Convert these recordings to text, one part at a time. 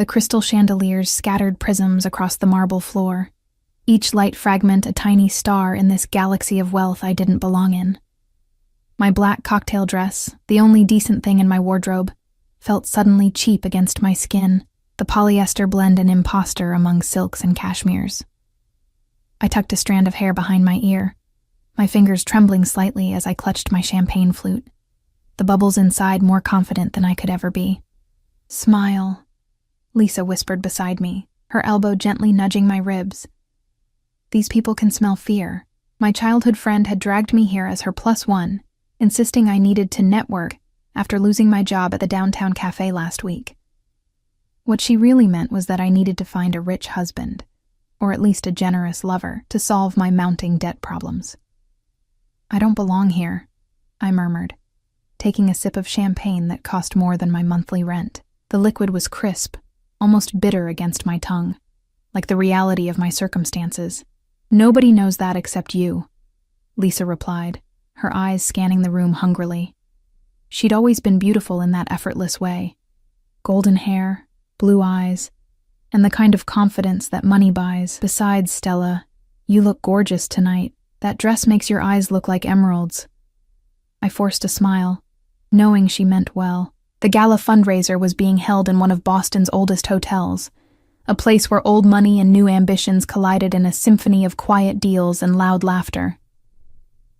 the crystal chandeliers scattered prisms across the marble floor, each light fragment a tiny star in this galaxy of wealth I didn't belong in. My black cocktail dress, the only decent thing in my wardrobe, felt suddenly cheap against my skin, the polyester blend an imposter among silks and cashmeres. I tucked a strand of hair behind my ear, my fingers trembling slightly as I clutched my champagne flute, the bubbles inside more confident than I could ever be. "Smile," Lisa whispered beside me, her elbow gently nudging my ribs. These people can smell fear. My childhood friend had dragged me here as her +1, insisting I needed to network after losing my job at the downtown cafe last week. What she really meant was that I needed to find a rich husband, or at least a generous lover, to solve my mounting debt problems. "I don't belong here," I murmured, taking a sip of champagne that cost more than my monthly rent. The liquid was crisp, almost bitter against my tongue, like the reality of my circumstances. "Nobody knows that except you," Lisa replied, her eyes scanning the room hungrily. She'd always been beautiful in that effortless way. Golden hair, blue eyes, and the kind of confidence that money buys. "Besides, Stella, you look gorgeous tonight. That dress makes your eyes look like emeralds." I forced a smile, knowing she meant well. The gala fundraiser was being held in one of Boston's oldest hotels, a place where old money and new ambitions collided in a symphony of quiet deals and loud laughter.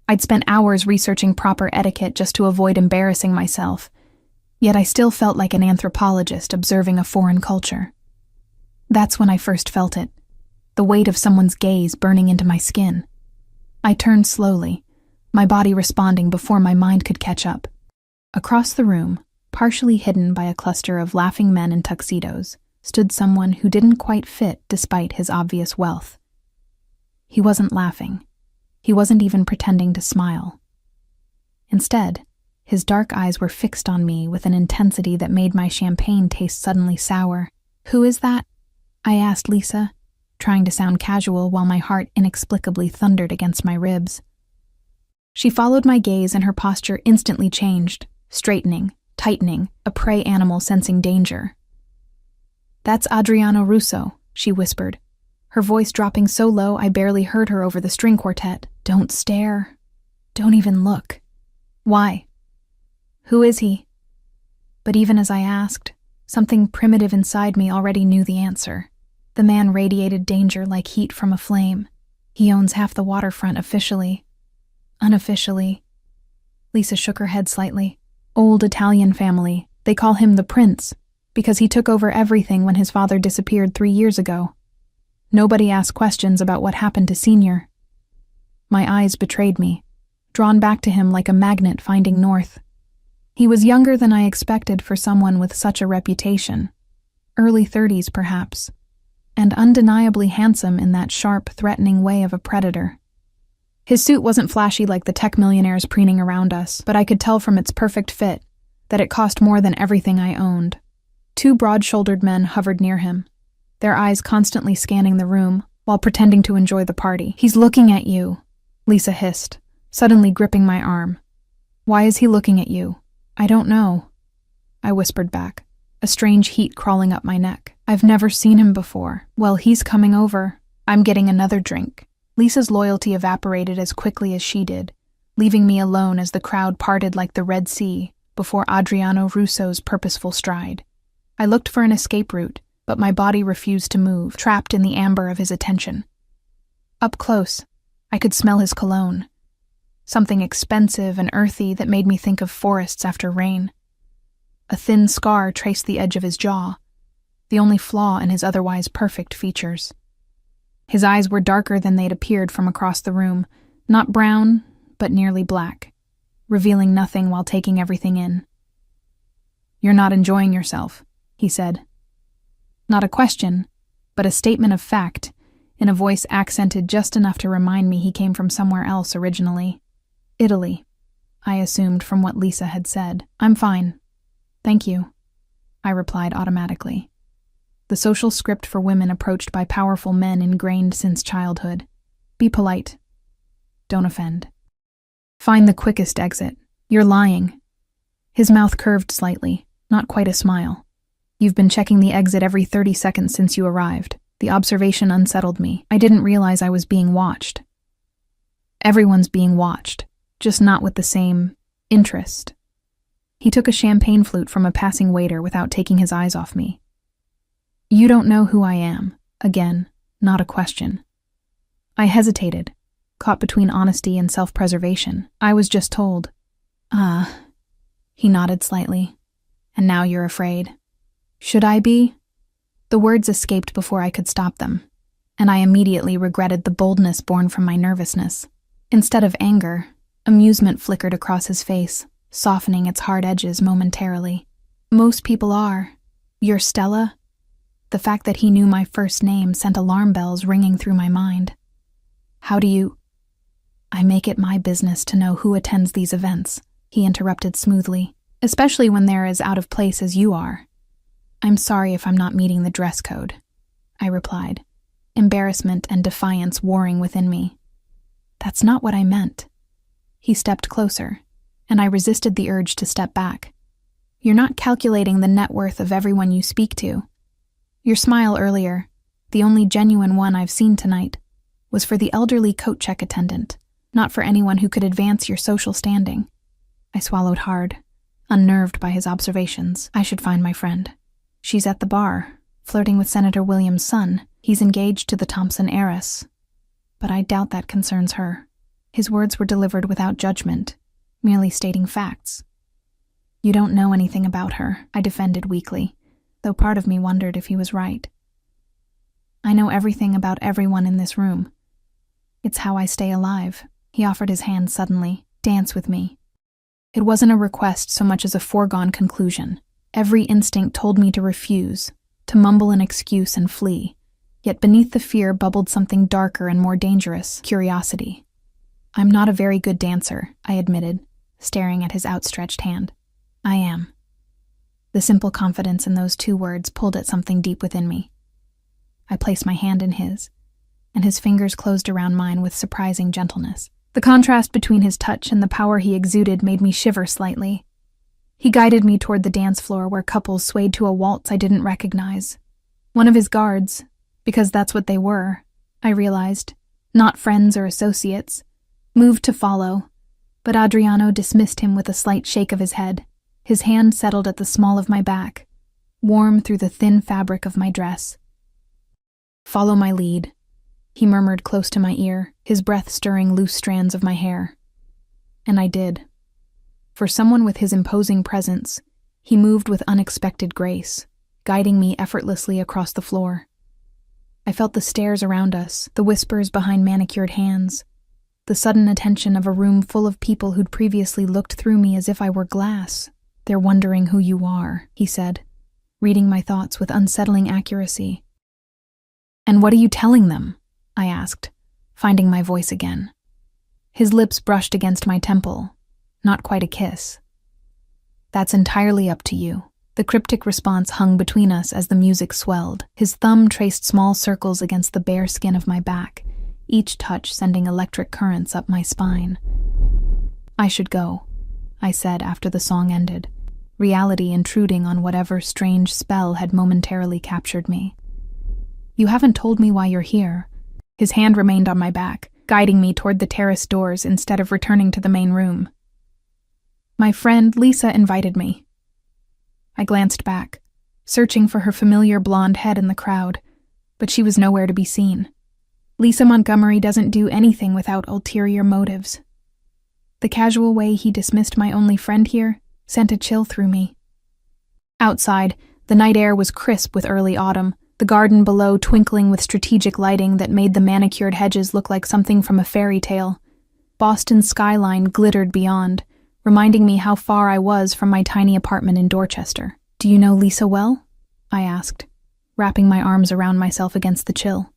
I'd spent hours researching proper etiquette just to avoid embarrassing myself, yet I still felt like an anthropologist observing a foreign culture. That's when I first felt it, the weight of someone's gaze burning into my skin. I turned slowly, my body responding before my mind could catch up. Across the room, partially hidden by a cluster of laughing men in tuxedos, stood someone who didn't quite fit despite his obvious wealth. He wasn't laughing. He wasn't even pretending to smile. Instead, his dark eyes were fixed on me with an intensity that made my champagne taste suddenly sour. "Who is that?" I asked Lisa, trying to sound casual while my heart inexplicably thundered against my ribs. She followed my gaze and her posture instantly changed, straightening, tightening, a prey animal sensing danger. "That's Adriano Russo," she whispered, her voice dropping so low I barely heard her over the string quartet. "Don't stare. Don't even look." "Why? Who is he?" But even as I asked, something primitive inside me already knew the answer. The man radiated danger like heat from a flame. "He owns half the waterfront officially. Unofficially." Lisa shook her head slightly. "Old Italian family. They call him the Prince, because he took over everything when his father disappeared 3 years ago. Nobody asked questions about what happened to Senior." My eyes betrayed me, drawn back to him like a magnet finding north. He was younger than I expected for someone with such a reputation. Early 30s, perhaps, and undeniably handsome in that sharp, threatening way of a predator. His suit wasn't flashy like the tech millionaires preening around us, but I could tell from its perfect fit that it cost more than everything I owned. 2 broad-shouldered men hovered near him, their eyes constantly scanning the room while pretending to enjoy the party. "He's looking at you," Lisa hissed, suddenly gripping my arm. "Why is he looking at you?" "I don't know," I whispered back, a strange heat crawling up my neck. "I've never seen him before." "Well, he's coming over. I'm getting another drink." Lisa's loyalty evaporated as quickly as she did, leaving me alone as the crowd parted like the Red Sea before Adriano Russo's purposeful stride. I looked for an escape route, but my body refused to move, trapped in the amber of his attention. Up close, I could smell his cologne, something expensive and earthy that made me think of forests after rain. A thin scar traced the edge of his jaw, the only flaw in his otherwise perfect features. His eyes were darker than they'd appeared from across the room, not brown, but nearly black, revealing nothing while taking everything in. "You're not enjoying yourself," he said. Not a question, but a statement of fact, in a voice accented just enough to remind me he came from somewhere else originally. Italy, I assumed from what Lisa had said. "I'm fine. Thank you," I replied automatically. The social script for women approached by powerful men ingrained since childhood. Be polite. Don't offend. Find the quickest exit. You're lying. His mouth curved slightly, not quite a smile. You've been checking the exit every 30 seconds since you arrived. The observation unsettled me. I didn't realize I was being watched. Everyone's being watched, just not with the same interest. He took a champagne flute from a passing waiter without taking his eyes off me. You don't know who I am. Again, not a question. I hesitated, caught between honesty and self-preservation. I was just told. He nodded slightly. And now you're afraid. Should I be? The words escaped before I could stop them, and I immediately regretted the boldness born from my nervousness. Instead of anger, amusement flickered across his face, softening its hard edges momentarily. Most people are. You're Stella? The fact that he knew my first name sent alarm bells ringing through my mind. How do you... I make it my business to know who attends these events, he interrupted smoothly, especially when they're as out of place as you are. I'm sorry if I'm not meeting the dress code, I replied, embarrassment and defiance warring within me. That's not what I meant. He stepped closer, and I resisted the urge to step back. You're not calculating the net worth of everyone you speak to. Your smile earlier, the only genuine one I've seen tonight, was for the elderly coat check attendant, not for anyone who could advance your social standing. I swallowed hard, unnerved by his observations. I should find my friend. She's at the bar, flirting with Senator Williams' son. He's engaged to the Thompson heiress. But I doubt that concerns her. His words were delivered without judgment, merely stating facts. You don't know anything about her, I defended weakly, though part of me wondered if he was right. I know everything about everyone in this room. It's how I stay alive. He offered his hand suddenly. Dance with me. It wasn't a request so much as a foregone conclusion. Every instinct told me to refuse, to mumble an excuse and flee. Yet beneath the fear bubbled something darker and more dangerous, curiosity. I'm not a very good dancer, I admitted, staring at his outstretched hand. I am. The simple confidence in those two words pulled at something deep within me. I placed my hand in his, and his fingers closed around mine with surprising gentleness. The contrast between his touch and the power he exuded made me shiver slightly. He guided me toward the dance floor where couples swayed to a waltz I didn't recognize. One of his guards, because that's what they were, I realized, not friends or associates, moved to follow, but Adriano dismissed him with a slight shake of his head. His hand settled at the small of my back, warm through the thin fabric of my dress. Follow my lead, he murmured close to my ear, his breath stirring loose strands of my hair. And I did. For someone with his imposing presence, he moved with unexpected grace, guiding me effortlessly across the floor. I felt the stares around us, the whispers behind manicured hands, the sudden attention of a room full of people who'd previously looked through me as if I were glass. They're wondering who you are, he said, reading my thoughts with unsettling accuracy. And what are you telling them? I asked, finding my voice again. His lips brushed against my temple, not quite a kiss. That's entirely up to you. The cryptic response hung between us as the music swelled. His thumb traced small circles against the bare skin of my back, each touch sending electric currents up my spine. I should go, I said after the song ended, reality intruding on whatever strange spell had momentarily captured me. You haven't told me why you're here. His hand remained on my back, guiding me toward the terrace doors instead of returning to the main room. My friend Lisa invited me. I glanced back, searching for her familiar blonde head in the crowd, but she was nowhere to be seen. Lisa Montgomery doesn't do anything without ulterior motives. The casual way he dismissed my only friend here sent a chill through me. Outside, the night air was crisp with early autumn, the garden below twinkling with strategic lighting that made the manicured hedges look like something from a fairy tale. Boston's skyline glittered beyond, reminding me how far I was from my tiny apartment in Dorchester. Do you know Lisa well? I asked, wrapping my arms around myself against the chill.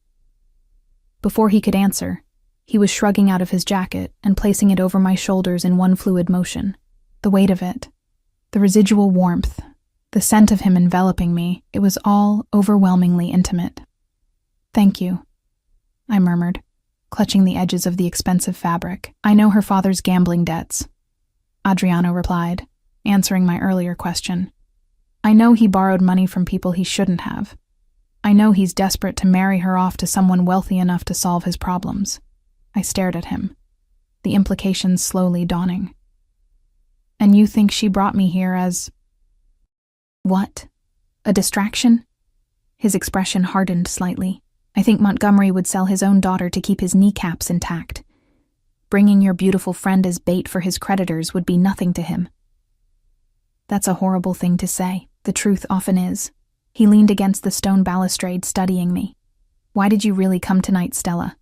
Before he could answer, he was shrugging out of his jacket and placing it over my shoulders in one fluid motion. The weight of it, the residual warmth, the scent of him enveloping me, it was all overwhelmingly intimate. Thank you, I murmured, clutching the edges of the expensive fabric. I know her father's gambling debts, Adriano replied, answering my earlier question. I know he borrowed money from people he shouldn't have. I know he's desperate to marry her off to someone wealthy enough to solve his problems. I stared at him, the implications slowly dawning. And you think she brought me here as… what? A distraction? His expression hardened slightly. I think Montgomery would sell his own daughter to keep his kneecaps intact. Bringing your beautiful friend as bait for his creditors would be nothing to him. That's a horrible thing to say. The truth often is. He leaned against the stone balustrade, studying me. Why did you really come tonight, Stella?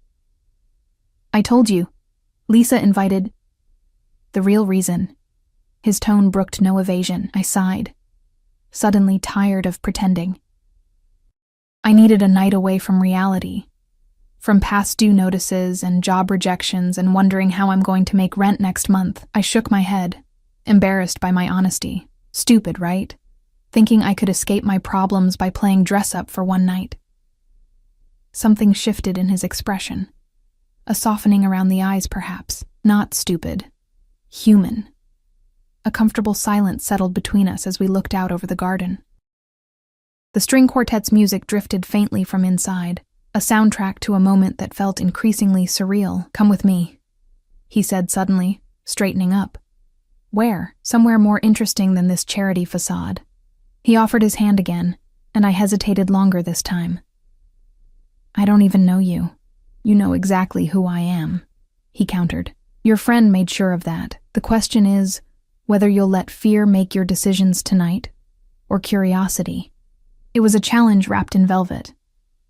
I told you. Lisa invited… The real reason. His tone brooked no evasion. I sighed, suddenly tired of pretending. I needed a night away from reality, from past due notices and job rejections and wondering how I'm going to make rent next month. I shook my head, embarrassed by my honesty. Stupid, right? Thinking I could escape my problems by playing dress-up for one night. Something shifted in his expression. A softening around the eyes, perhaps. Not stupid. Human. A comfortable silence settled between us as we looked out over the garden. The string quartet's music drifted faintly from inside, a soundtrack to a moment that felt increasingly surreal. Come with me, he said suddenly, straightening up. Where? Somewhere more interesting than this charity facade. He offered his hand again, and I hesitated longer this time. I don't even know you. You know exactly who I am, he countered. Your friend made sure of that. The question is whether you'll let fear make your decisions tonight, or curiosity. It was a challenge wrapped in velvet,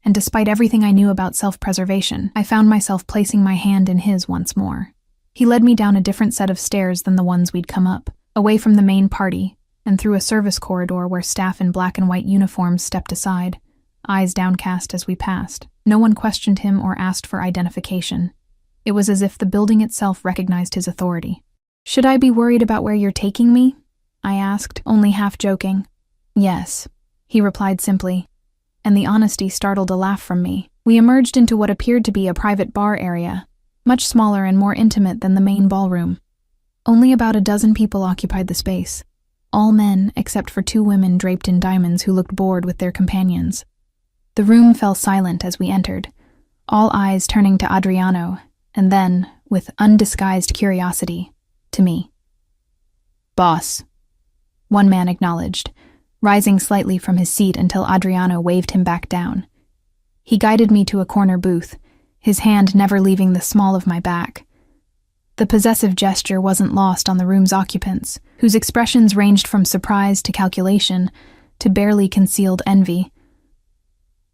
and despite everything I knew about self-preservation, I found myself placing my hand in his once more. He led me down a different set of stairs than the ones we'd come up, away from the main party, and through a service corridor where staff in black and white uniforms stepped aside, eyes downcast as we passed. No one questioned him or asked for identification. It was as if the building itself recognized his authority. Should I be worried about where you're taking me? I asked, only half joking. Yes, he replied simply, and the honesty startled a laugh from me. We emerged into what appeared to be a private bar area, much smaller and more intimate than the main ballroom. Only about a dozen people occupied the space. All men except for 2 women draped in diamonds who looked bored with their companions. The room fell silent as we entered, all eyes turning to Adriano, and then, with undisguised curiosity, to me. Boss, one man acknowledged, rising slightly from his seat until Adriano waved him back down. He guided me to a corner booth, his hand never leaving the small of my back. The possessive gesture wasn't lost on the room's occupants, whose expressions ranged from surprise to calculation to barely concealed envy.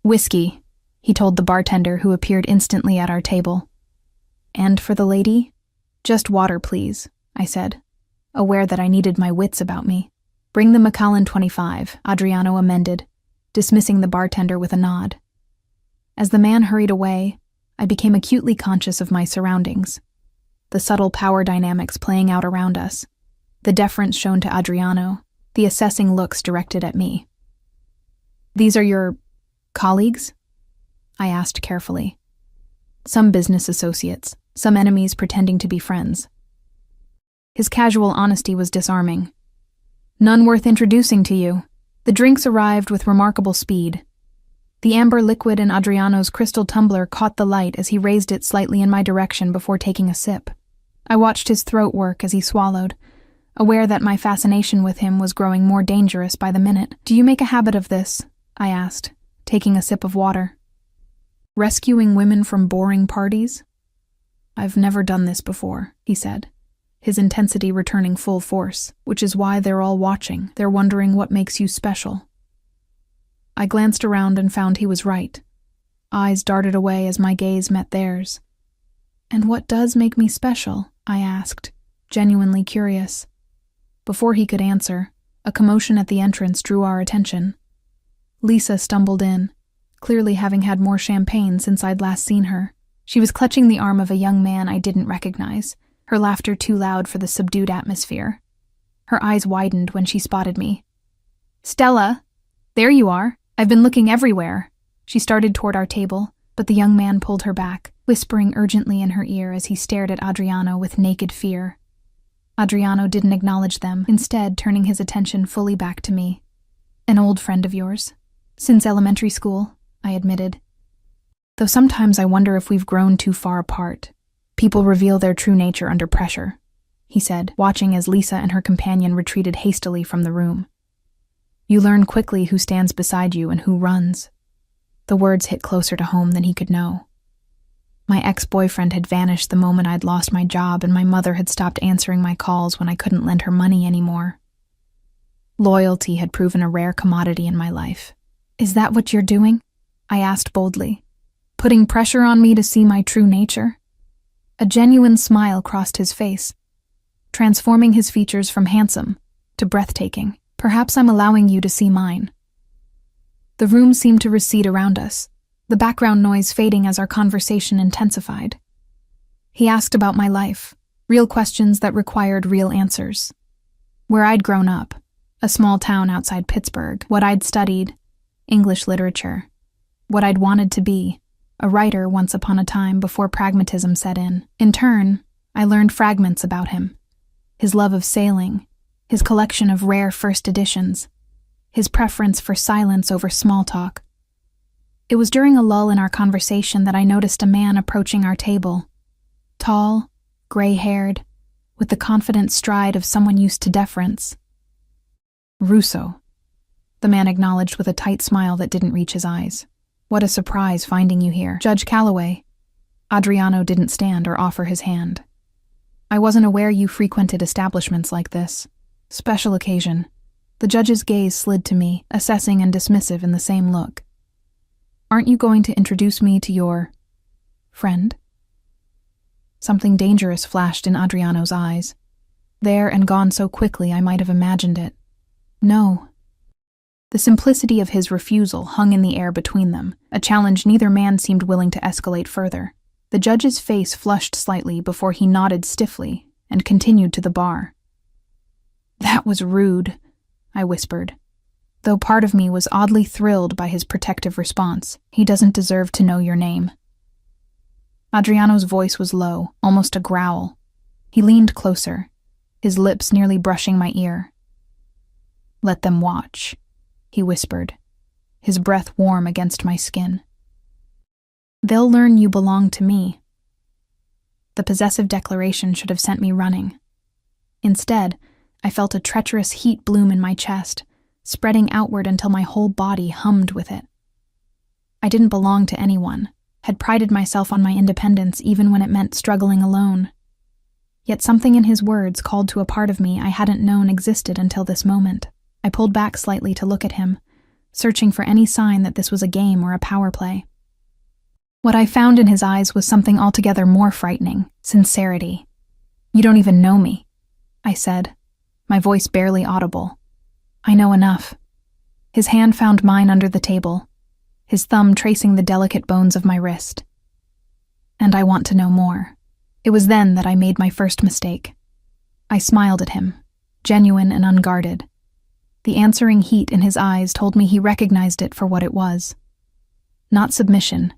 Whiskey, he told the bartender who appeared instantly at our table. And for the lady? Just water, please, I said, aware that I needed my wits about me. Bring the Macallan 25, Adriano amended, dismissing the bartender with a nod. As the man hurried away, I became acutely conscious of my surroundings. The subtle power dynamics playing out around us, the deference shown to Adriano, the assessing looks directed at me. These are your… colleagues? I asked carefully. Some business associates, some enemies pretending to be friends. His casual honesty was disarming. None worth introducing to you. The drinks arrived with remarkable speed. The amber liquid in Adriano's crystal tumbler caught the light as he raised it slightly in my direction before taking a sip. I watched his throat work as he swallowed, aware that my fascination with him was growing more dangerous by the minute. Do you make a habit of this? I asked, taking a sip of water. Rescuing women from boring parties? I've never done this before, he said, his intensity returning full force, which is why they're all watching. They're wondering what makes you special. I glanced around and found he was right. Eyes darted away as my gaze met theirs. And what does make me special? I asked, genuinely curious. Before he could answer, a commotion at the entrance drew our attention. Lisa stumbled in, clearly having had more champagne since I'd last seen her. She was clutching the arm of a young man I didn't recognize, her laughter too loud for the subdued atmosphere. Her eyes widened when she spotted me. Stella! There you are! I've been looking everywhere! She started toward our table, but the young man pulled her back, whispering urgently in her ear as he stared at Adriano with naked fear. Adriano didn't acknowledge them, instead turning his attention fully back to me. An old friend of yours. Since elementary school, I admitted. Though sometimes I wonder if we've grown too far apart. People reveal their true nature under pressure, he said, watching as Lisa and her companion retreated hastily from the room. You learn quickly who stands beside you and who runs. The words hit closer to home than he could know. My ex-boyfriend had vanished the moment I'd lost my job, and my mother had stopped answering my calls when I couldn't lend her money anymore. Loyalty had proven a rare commodity in my life. Is that what you're doing? I asked boldly. Putting pressure on me to see my true nature? A genuine smile crossed his face, transforming his features from handsome to breathtaking. Perhaps I'm allowing you to see mine. The room seemed to recede around us, the background noise fading as our conversation intensified. He asked about my life, real questions that required real answers. Where I'd grown up, a small town outside Pittsburgh, what I'd studied, English literature, what I'd wanted to be, a writer once upon a time before pragmatism set in. In turn, I learned fragments about him. His love of sailing, his collection of rare first editions, his preference for silence over small talk. It was during a lull in our conversation that I noticed a man approaching our table. Tall, gray-haired, with the confident stride of someone used to deference. Russo, the man acknowledged with a tight smile that didn't reach his eyes. What a surprise finding you here. Judge Calloway. Adriano didn't stand or offer his hand. I wasn't aware you frequented establishments like this. Special occasion. The judge's gaze slid to me, assessing and dismissive in the same look. Aren't you going to introduce me to your friend? Something dangerous flashed in Adriano's eyes. There and gone so quickly I might have imagined it. No. The simplicity of his refusal hung in the air between them, a challenge neither man seemed willing to escalate further. The judge's face flushed slightly before he nodded stiffly and continued to the bar. That was rude, I whispered, though part of me was oddly thrilled by his protective response. He doesn't deserve to know your name. Adriano's voice was low, almost a growl. He leaned closer, his lips nearly brushing my ear. Let them watch, he whispered, his breath warm against my skin. They'll learn you belong to me. The possessive declaration should have sent me running. Instead, I felt a treacherous heat bloom in my chest, spreading outward until my whole body hummed with it. I didn't belong to anyone, had prided myself on my independence even when it meant struggling alone. Yet something in his words called to a part of me I hadn't known existed until this moment. I pulled back slightly to look at him, searching for any sign that this was a game or a power play. What I found in his eyes was something altogether more frightening: sincerity. You don't even know me, I said, my voice barely audible. I know enough. His hand found mine under the table, his thumb tracing the delicate bones of my wrist. And I want to know more. It was then that I made my first mistake. I smiled at him, genuine and unguarded. The answering heat in his eyes told me he recognized it for what it was. Not submission,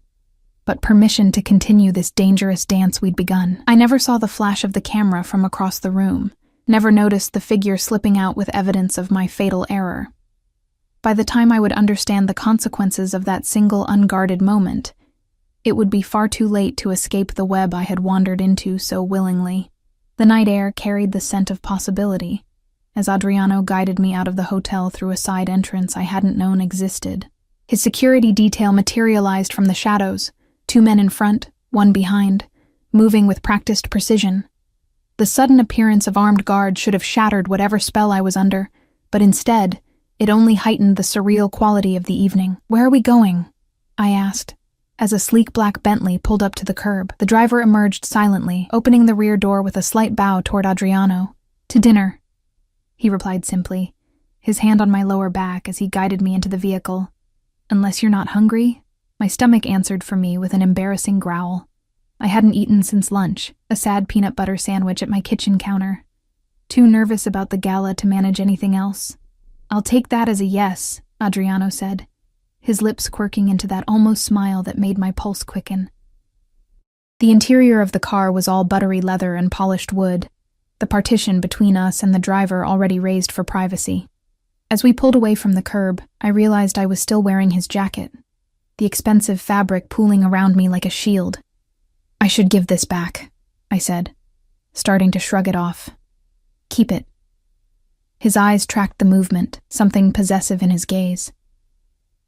but permission to continue this dangerous dance we'd begun. I never saw the flash of the camera from across the room, never noticed the figure slipping out with evidence of my fatal error. By the time I would understand the consequences of that single unguarded moment, it would be far too late to escape the web I had wandered into so willingly. The night air carried the scent of possibility, as Adriano guided me out of the hotel through a side entrance I hadn't known existed. His security detail materialized from the shadows, 2 men in front, 1 behind, moving with practiced precision. The sudden appearance of armed guards should have shattered whatever spell I was under, but instead, it only heightened the surreal quality of the evening. Where are we going? I asked, as a sleek black Bentley pulled up to the curb. The driver emerged silently, opening the rear door with a slight bow toward Adriano. To dinner, he replied simply, his hand on my lower back as he guided me into the vehicle. Unless you're not hungry? My stomach answered for me with an embarrassing growl. I hadn't eaten since lunch, a sad peanut butter sandwich at my kitchen counter. Too nervous about the gala to manage anything else. I'll take that as a yes, Adriano said, his lips quirking into that almost smile that made my pulse quicken. The interior of the car was all buttery leather and polished wood, the partition between us and the driver already raised for privacy. As we pulled away from the curb, I realized I was still wearing his jacket, the expensive fabric pooling around me like a shield. "I should give this back," I said, starting to shrug it off. "Keep it." His eyes tracked the movement, something possessive in his gaze.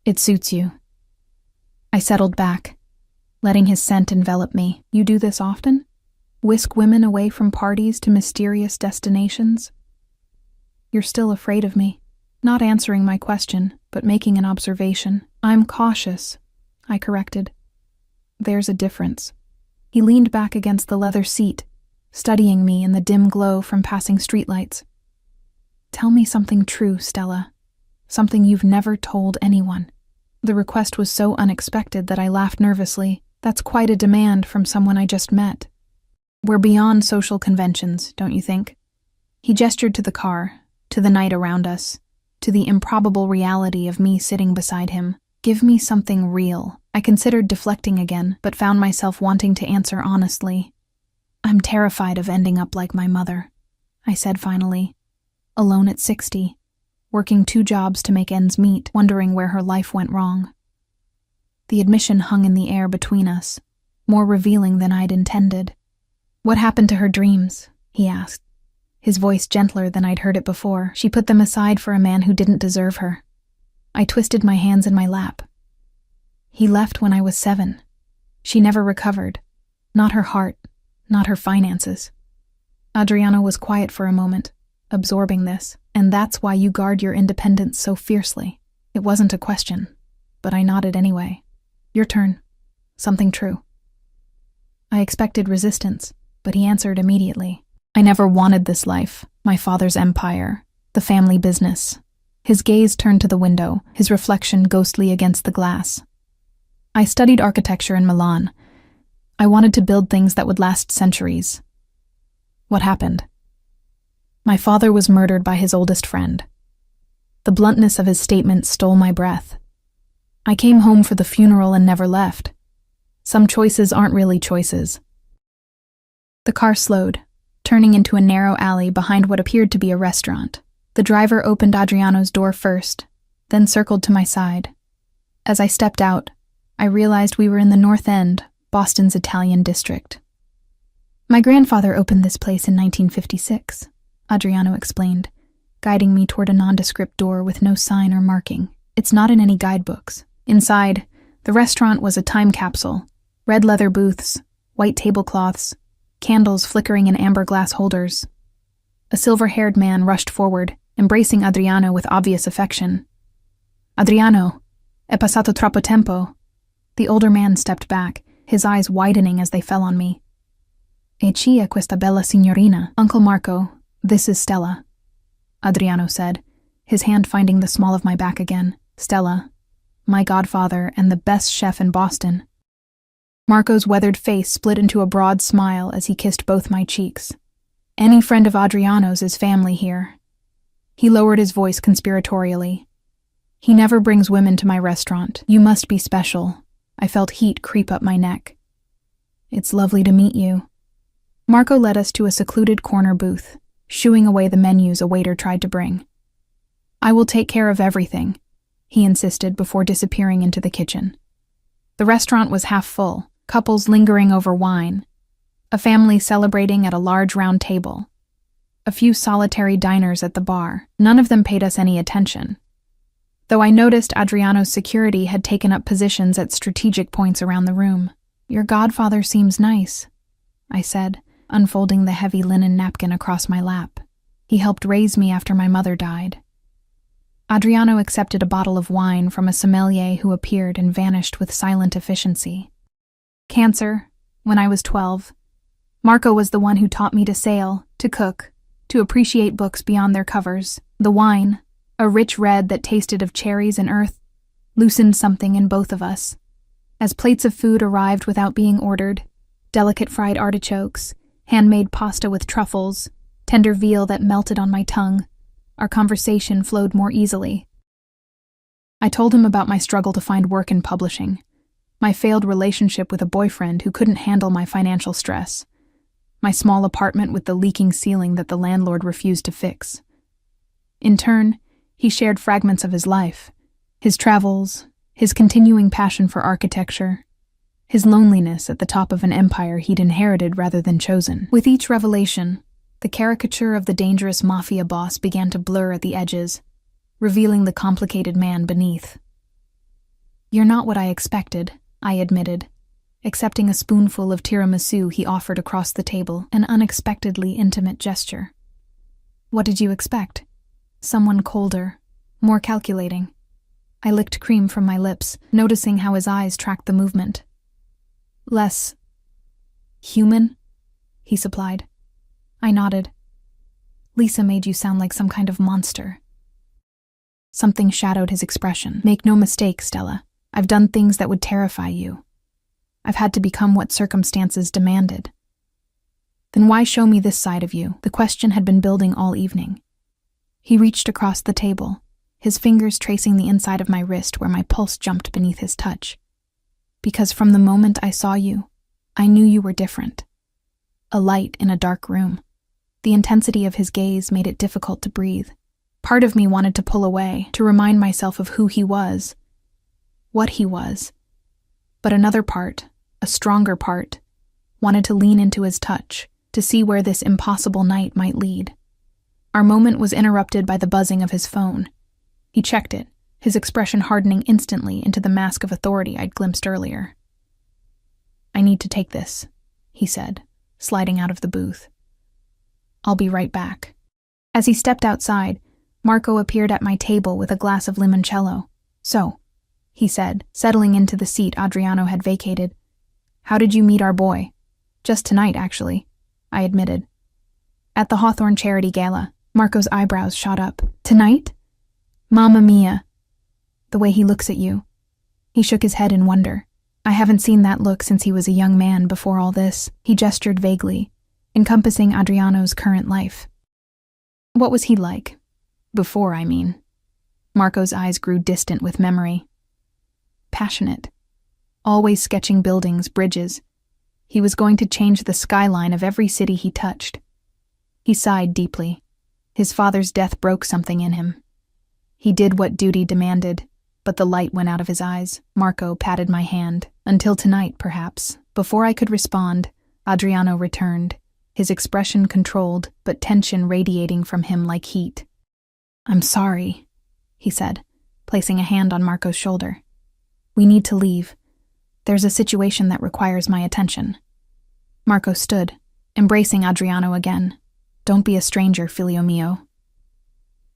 "It suits you." I settled back, letting his scent envelop me. "You do this often? Whisk women away from parties to mysterious destinations?" "You're still afraid of me." Not answering my question, but making an observation. "I'm cautious," I corrected. "There's a difference." He leaned back against the leather seat, studying me in the dim glow from passing streetlights. "Tell me something true, Stella. Something you've never told anyone." The request was so unexpected that I laughed nervously. That's quite a demand from someone I just met. "We're beyond social conventions, don't you think?" He gestured to the car, to the night around us, to the improbable reality of me sitting beside him. "Give me something real." I considered deflecting again, but found myself wanting to answer honestly. "I'm terrified of ending up like my mother," I said finally. Alone at 60, working 2 jobs to make ends meet, wondering where her life went wrong. The admission hung in the air between us, more revealing than I'd intended. "What happened to her dreams?" he asked, his voice gentler than I'd heard it before. "She put them aside for a man who didn't deserve her." I twisted my hands in my lap. "He left when I was 7. She never recovered. Not her heart, not her finances." Adriano was quiet for a moment, absorbing this. "And that's why you guard your independence so fiercely." It wasn't a question, but I nodded anyway. "Your turn. Something true." I expected resistance, but he answered immediately. "I never wanted this life, my father's empire, the family business." His gaze turned to the window, his reflection ghostly against the glass. "I studied architecture in Milan. I wanted to build things that would last centuries." "What happened?" "My father was murdered by his oldest friend." The bluntness of his statement stole my breath. "I came home for the funeral and never left. Some choices aren't really choices." The car slowed, turning into a narrow alley behind what appeared to be a restaurant. The driver opened Adriano's door first, then circled to my side. As I stepped out, I realized we were in the North End, Boston's Italian district. "My grandfather opened this place in 1956, Adriano explained, guiding me toward a nondescript door with no sign or marking. "It's not in any guidebooks." Inside, the restaurant was a time capsule. Red leather booths, white tablecloths, candles flickering in amber glass holders. A silver-haired man rushed forward, embracing Adriano with obvious affection. "Adriano, è passato troppo tempo." The older man stepped back, his eyes widening as they fell on me. "E chi è questa bella signorina?" "Uncle Marco, this is Stella," Adriano said, his hand finding the small of my back again. "Stella, my godfather and the best chef in Boston." Marco's weathered face split into a broad smile as he kissed both my cheeks. "Any friend of Adriano's is family here." He lowered his voice conspiratorially. "He never brings women to my restaurant. You must be special." I felt heat creep up my neck. "It's lovely to meet you." Marco led us to a secluded corner booth, shooing away the menus a waiter tried to bring. "I will take care of everything," he insisted before disappearing into the kitchen. The restaurant was half full, couples lingering over wine, a family celebrating at a large round table, a few solitary diners at the bar. None of them paid us any attention, though I noticed Adriano's security had taken up positions at strategic points around the room. "Your godfather seems nice," I said, unfolding the heavy linen napkin across my lap. "He helped raise me after my mother died." Adriano accepted a bottle of wine from a sommelier who appeared and vanished with silent efficiency. "Cancer, when I was 12. Marco was the one who taught me to sail, to cook, to appreciate books beyond their covers. The wine, a rich red that tasted of cherries and earth, loosened something in both of us. As plates of food arrived without being ordered, delicate fried artichokes, handmade pasta with truffles, tender veal that melted on my tongue, our conversation flowed more easily. I told him about my struggle to find work in publishing, my failed relationship with a boyfriend who couldn't handle my financial stress, my small apartment with the leaking ceiling that the landlord refused to fix. In turn, He shared fragments of his life, his travels, his continuing passion for architecture, his loneliness at the top of an empire he'd inherited rather than chosen. With each revelation, the caricature of the dangerous Mafia boss began to blur at the edges, revealing the complicated man beneath. "You're not what I expected," I admitted, accepting a spoonful of tiramisu he offered across the table, an unexpectedly intimate gesture. "What did you expect? Someone colder, more calculating." I licked cream from my lips, noticing how his eyes tracked the movement. "Less human?" he supplied. I nodded. "Lisa made you sound like some kind of monster." Something shadowed his expression. "Make no mistake, Stella. I've done things that would terrify you. I've had to become what circumstances demanded." "Then why show me this side of you?" The question had been building all evening. He reached across the table, his fingers tracing the inside of my wrist where my pulse jumped beneath his touch. "Because from the moment I saw you, I knew you were different. A light in a dark room." The intensity of his gaze made it difficult to breathe. Part of me wanted to pull away, to remind myself of who he was, what he was. But another part, a stronger part, wanted to lean into his touch, to see where this impossible night might lead. Our moment was interrupted by the buzzing of his phone. He checked it, his expression hardening instantly into the mask of authority I'd glimpsed earlier. "I need to take this," he said, sliding out of the booth. "I'll be right back." As he stepped outside, Marco appeared at my table with a glass of limoncello. "So," he said, settling into the seat Adriano had vacated, "how did you meet our boy?" "Just tonight, actually," I admitted. "At the Hawthorne Charity Gala." Marco's eyebrows shot up. "Tonight? Mamma mia. The way he looks at you." He shook his head in wonder. "I haven't seen that look since he was a young man before all this." He gestured vaguely, encompassing Adriano's current life. "What was he like? Before, I mean." Marco's eyes grew distant with memory. "Passionate. Always sketching buildings, bridges. He was going to change the skyline of every city he touched." He sighed deeply. His father's death broke something in him. He did what duty demanded, but the light went out of his eyes. Marco patted my hand. "Until tonight, perhaps." Before I could respond, Adriano returned, his expression controlled, but tension radiating from him like heat. "I'm sorry," he said, placing a hand on Marco's shoulder. "We need to leave. There's a situation that requires my attention." Marco stood, embracing Adriano again. "Don't be a stranger, figlio mio."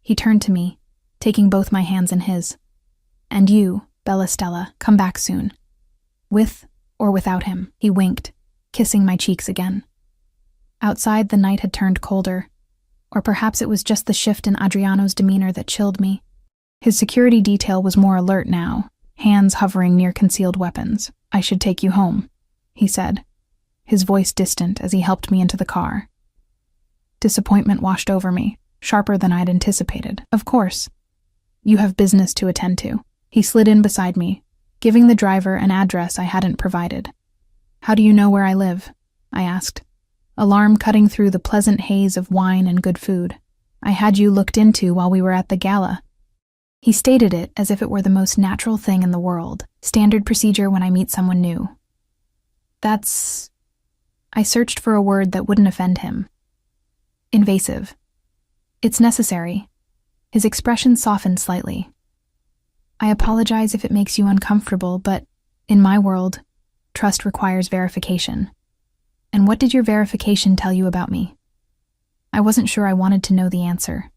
He turned to me, taking both my hands in his. "And you, Bella Stella, come back soon. With or without him." He winked, kissing my cheeks again. Outside, the night had turned colder, or perhaps it was just the shift in Adriano's demeanor that chilled me. His security detail was more alert now, hands hovering near concealed weapons. "I should take you home," he said, his voice distant as he helped me into the car. Disappointment washed over me, sharper than I'd anticipated. "Of course. You have business to attend to." He slid in beside me, giving the driver an address I hadn't provided. "How do you know where I live?" I asked, alarm cutting through the pleasant haze of wine and good food. "I had you looked into while we were at the gala." He stated it as if it were the most natural thing in the world, standard procedure when I meet someone new. "That's..." I searched for a word that wouldn't offend him. "Invasive." "It's necessary." His expression softened slightly. "I apologize if it makes you uncomfortable, but in my world, trust requires verification." "And what did your verification tell you about me?" I wasn't sure I wanted to know the answer.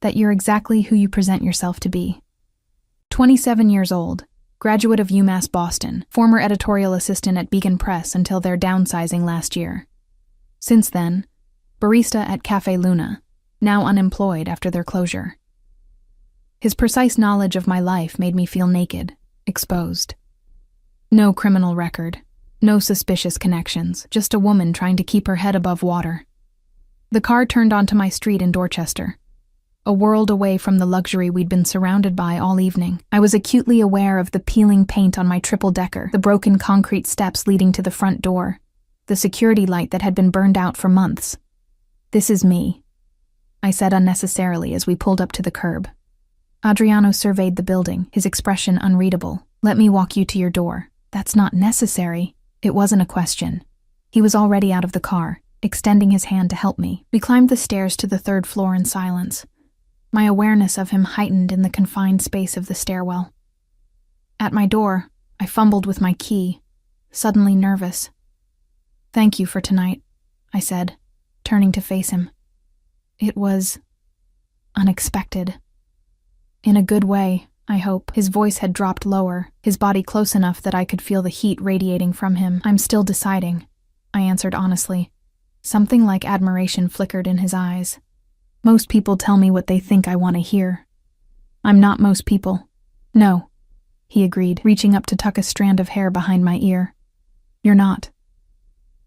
"That you're exactly who you present yourself to be. 27 years old, graduate of UMass Boston, former editorial assistant at Beacon Press until their downsizing last year. Since then, barista at Cafe Luna, now unemployed after their closure." His precise knowledge of my life made me feel naked, exposed. No criminal record, no suspicious connections, just a woman trying to keep her head above water. The car turned onto my street in Dorchester, a world away from the luxury we'd been surrounded by all evening. I was acutely aware of the peeling paint on my triple-decker, the broken concrete steps leading to the front door, the security light that had been burned out for months. This is me. I said unnecessarily as we pulled up to the curb. Adriano surveyed the building, his expression unreadable. Let me walk you to your door. That's not necessary. It wasn't a question. He was already out of the car, extending his hand to help me. We climbed the stairs to the 3rd floor in silence, my awareness of him heightened in the confined space of the stairwell. At my door, I fumbled with my key, suddenly nervous. Thank you for tonight, I said, turning to face him. It was unexpected. In a good way, I hope. His voice had dropped lower, his body close enough that I could feel the heat radiating from him. I'm still deciding, I answered honestly. Something like admiration flickered in his eyes. Most people tell me what they think I want to hear. I'm not most people. No, he agreed, reaching up to tuck a strand of hair behind my ear. You're not.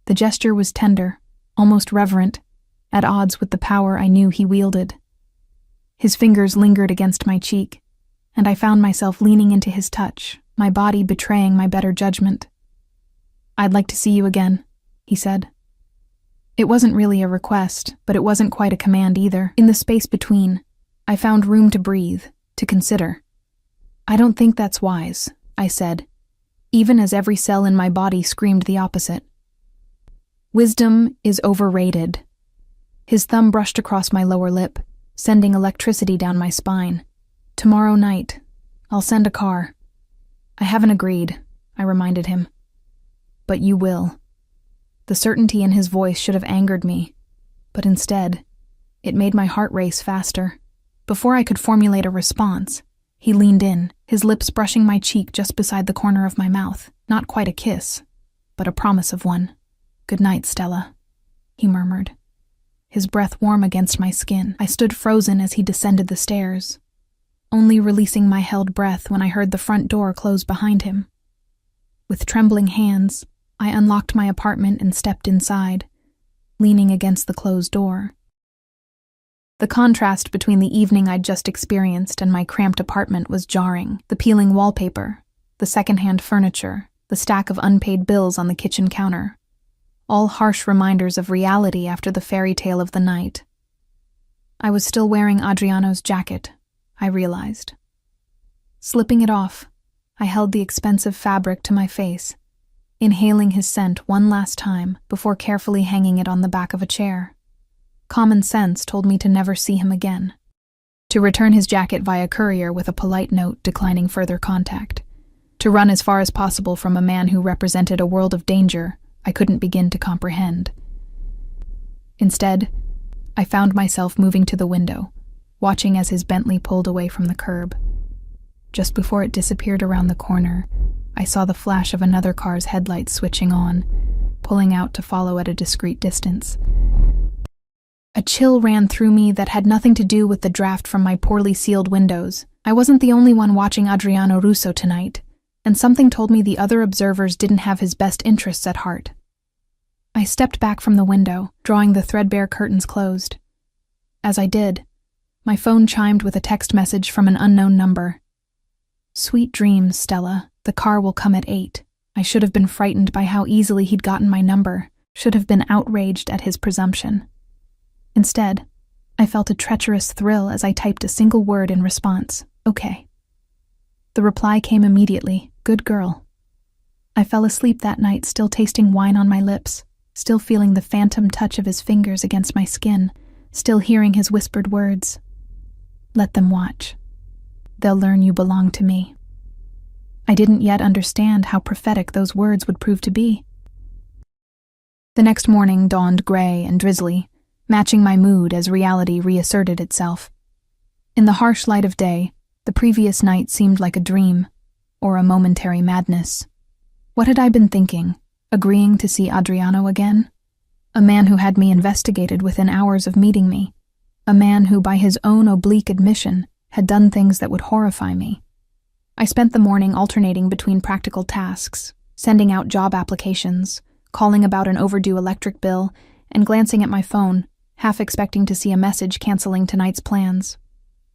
The gesture was tender, almost reverent, at odds with the power I knew he wielded. His fingers lingered against my cheek, and I found myself leaning into his touch, my body betraying my better judgment. I'd like to see you again, he said. It wasn't really a request, but it wasn't quite a command either. In the space between, I found room to breathe, to consider. I don't think that's wise, I said, even as every cell in my body screamed the opposite. Wisdom is overrated. His thumb brushed across my lower lip, sending electricity down my spine. Tomorrow night, I'll send a car. I haven't agreed, I reminded him. But you will. The certainty in his voice should have angered me, but instead, it made my heart race faster. Before I could formulate a response, he leaned in, his lips brushing my cheek just beside the corner of my mouth. Not quite a kiss, but a promise of one. Good night, Stella, he murmured, his breath warm against my skin. I stood frozen as he descended the stairs, only releasing my held breath when I heard the front door close behind him. With trembling hands, I unlocked my apartment and stepped inside, leaning against the closed door. The contrast between the evening I'd just experienced and my cramped apartment was jarring. The peeling wallpaper, the secondhand furniture, the stack of unpaid bills on the kitchen counter, all harsh reminders of reality after the fairy tale of the night. I was still wearing Adriano's jacket, I realized. Slipping it off, I held the expensive fabric to my face, inhaling his scent one last time before carefully hanging it on the back of a chair. Common sense told me to never see him again, to return his jacket via courier with a polite note declining further contact, to run as far as possible from a man who represented a world of danger I couldn't begin to comprehend. Instead, I found myself moving to the window, watching as his Bentley pulled away from the curb. Just before it disappeared around the corner, I saw the flash of another car's headlights switching on, pulling out to follow at a discreet distance. A chill ran through me that had nothing to do with the draft from my poorly sealed windows. I wasn't the only one watching Adriano Russo tonight, and something told me the other observers didn't have his best interests at heart. I stepped back from the window, drawing the threadbare curtains closed. As I did, my phone chimed with a text message from an unknown number. Sweet dreams, Stella. The car will come at 8. I should have been frightened by how easily he'd gotten my number, should have been outraged at his presumption. Instead, I felt a treacherous thrill as I typed a single word in response, okay. The reply came immediately, good girl. I fell asleep that night still tasting wine on my lips, still feeling the phantom touch of his fingers against my skin, still hearing his whispered words. Let them watch. They'll learn you belong to me. I didn't yet understand how prophetic those words would prove to be. The next morning dawned gray and drizzly, matching my mood as reality reasserted itself. In the harsh light of day, the previous night seemed like a dream, or a momentary madness. What had I been thinking, agreeing to see Adriano again? A man who had me investigated within hours of meeting me. A man who, by his own oblique admission, had done things that would horrify me. I spent the morning alternating between practical tasks, sending out job applications, calling about an overdue electric bill, and glancing at my phone, half expecting to see a message canceling tonight's plans.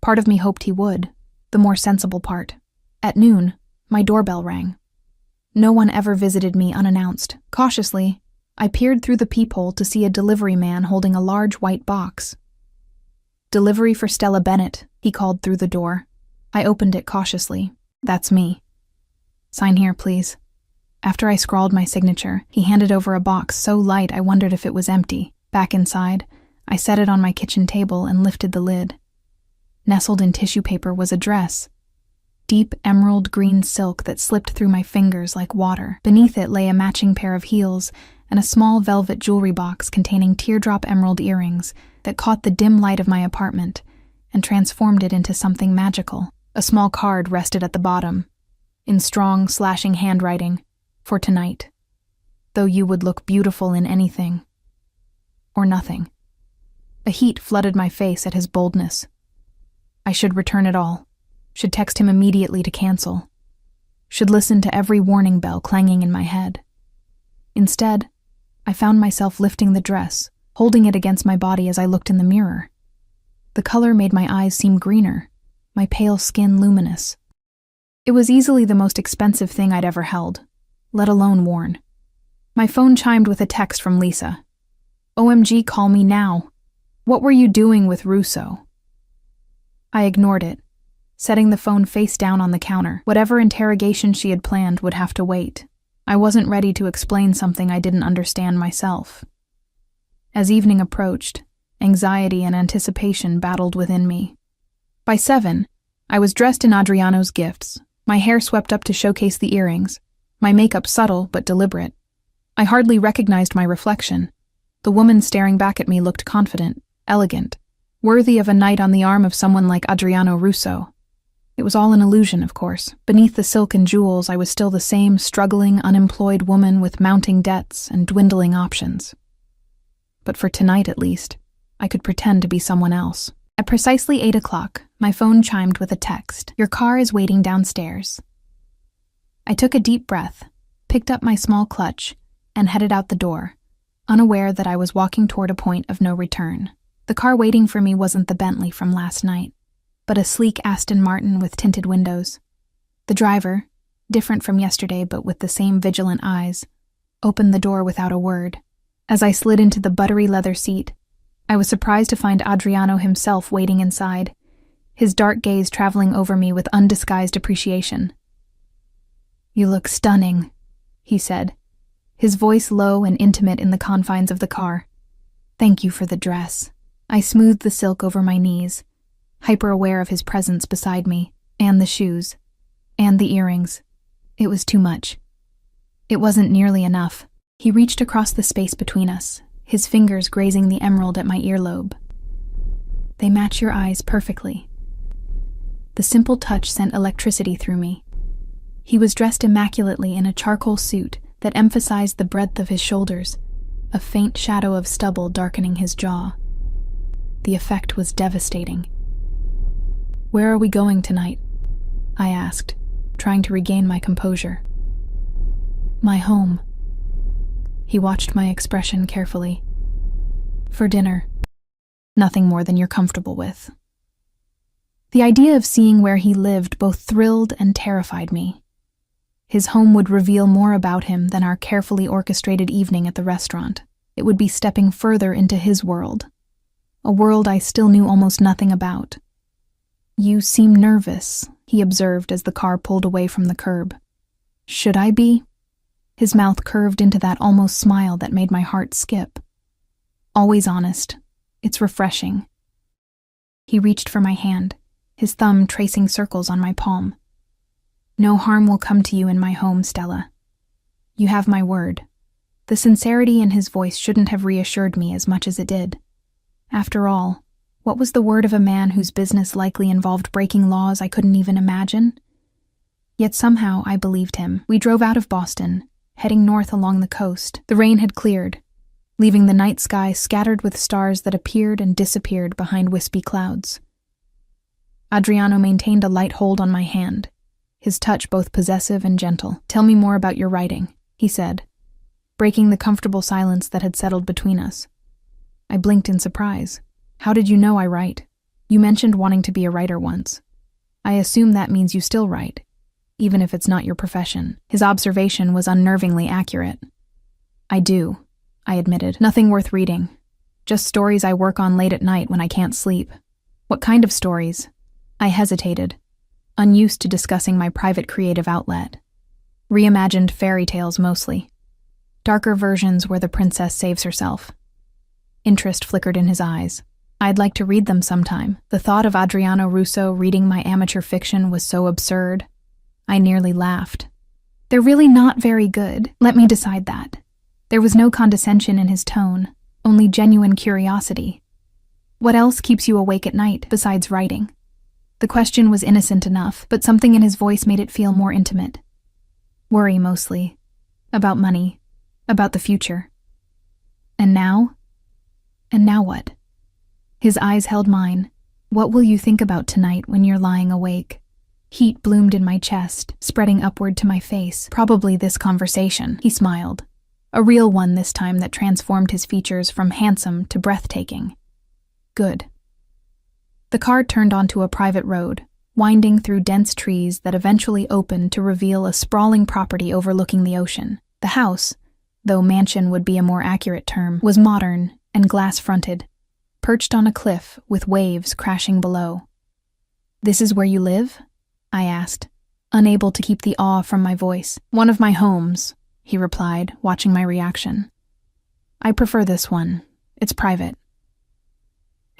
Part of me hoped he would, the more sensible part. At noon, my doorbell rang. No one ever visited me unannounced. Cautiously, I peered through the peephole to see a delivery man holding a large white box. "Delivery for Stella Bennett," he called through the door. I opened it cautiously. "That's me." "Sign here, please." After I scrawled my signature, he handed over a box so light I wondered if it was empty. Back inside, I set it on my kitchen table and lifted the lid. Nestled in tissue paper was a dress. Deep emerald green silk that slipped through my fingers like water. Beneath it lay a matching pair of heels and a small velvet jewelry box containing teardrop emerald earrings that caught the dim light of my apartment and transformed it into something magical. A small card rested at the bottom, in strong, slashing handwriting, "For tonight. Though you would look beautiful in anything. Or nothing." A heat flooded my face at his boldness. I should return it all. Should text him immediately to cancel. Should listen to every warning bell clanging in my head. Instead, I found myself lifting the dress, holding it against my body as I looked in the mirror. The color made my eyes seem greener, my pale skin luminous. It was easily the most expensive thing I'd ever held, let alone worn. My phone chimed with a text from Lisa. "OMG, call me now. What were you doing with Russo?" I ignored it, setting the phone face down on the counter. Whatever interrogation she had planned would have to wait. I wasn't ready to explain something I didn't understand myself. As evening approached, anxiety and anticipation battled within me. By 7, I was dressed in Adriano's gifts, my hair swept up to showcase the earrings, my makeup subtle but deliberate. I hardly recognized my reflection. The woman staring back at me looked confident, elegant, worthy of a night on the arm of someone like Adriano Russo. It was all an illusion, of course. Beneath the silk and jewels, I was still the same struggling, unemployed woman with mounting debts and dwindling options. But for tonight, at least, I could pretend to be someone else. At precisely 8 o'clock, my phone chimed with a text. "Your car is waiting downstairs." I took a deep breath, picked up my small clutch, and headed out the door, unaware that I was walking toward a point of no return. The car waiting for me wasn't the Bentley from last night, but a sleek Aston Martin with tinted windows. The driver, different from yesterday but with the same vigilant eyes, opened the door without a word. As I slid into the buttery leather seat, I was surprised to find Adriano himself waiting inside, his dark gaze traveling over me with undisguised appreciation. "You look stunning," he said, his voice low and intimate in the confines of the car. "Thank you for the dress." I smoothed the silk over my knees, hyper-aware of his presence beside me, and the shoes, and the earrings. It was too much. It wasn't nearly enough. He reached across the space between us, his fingers grazing the emerald at my earlobe. "They match your eyes perfectly." The simple touch sent electricity through me. He was dressed immaculately in a charcoal suit that emphasized the breadth of his shoulders, a faint shadow of stubble darkening his jaw. The effect was devastating. "Where are we going tonight?" I asked, trying to regain my composure. "My home." He watched my expression carefully. "For dinner. Nothing more than you're comfortable with." The idea of seeing where he lived both thrilled and terrified me. His home would reveal more about him than our carefully orchestrated evening at the restaurant. It would be stepping further into his world, a world I still knew almost nothing about. "You seem nervous," he observed as the car pulled away from the curb. "Should I be?" His mouth curved into that almost smile that made my heart skip. Always honest. It's refreshing. He reached for my hand, his thumb tracing circles on my palm. "No harm will come to you in my home, Stella. You have my word." The sincerity in his voice shouldn't have reassured me as much as it did. After all, what was the word of a man whose business likely involved breaking laws I couldn't even imagine? Yet somehow I believed him. We drove out of Boston, heading north along the coast. The rain had cleared, leaving the night sky scattered with stars that appeared and disappeared behind wispy clouds. Adriano maintained a light hold on my hand, his touch both possessive and gentle. "Tell me more about your writing," he said, breaking the comfortable silence that had settled between us. I blinked in surprise. "How did you know I write? You mentioned wanting to be a writer once. I assume that means you still write, even if it's not your profession." His observation was unnervingly accurate. "I do," I admitted. "Nothing worth reading. Just stories I work on late at night when I can't sleep." What kind of stories? I hesitated, unused to discussing my private creative outlet. Reimagined fairy tales mostly. Darker versions where the princess saves herself. Interest flickered in his eyes. I'd like to read them sometime. The thought of Adriano Russo reading my amateur fiction was so absurd. I nearly laughed. They're really not very good. Let me decide that. There was no condescension in his tone, only genuine curiosity. What else keeps you awake at night besides writing? The question was innocent enough, but something in his voice made it feel more intimate. Worry mostly. About money. About the future. And now? And now what? His eyes held mine. What will you think about tonight when you're lying awake? Heat bloomed in my chest, spreading upward to my face. Probably this conversation, he smiled. A real one this time that transformed his features from handsome to breathtaking. Good. The car turned onto a private road, winding through dense trees that eventually opened to reveal a sprawling property overlooking the ocean. The house, though mansion would be a more accurate term, was modern and glass-fronted, perched on a cliff with waves crashing below. "This is where you live?" I asked, unable to keep the awe from my voice. "One of my homes," he replied, watching my reaction. "I prefer this one. It's private."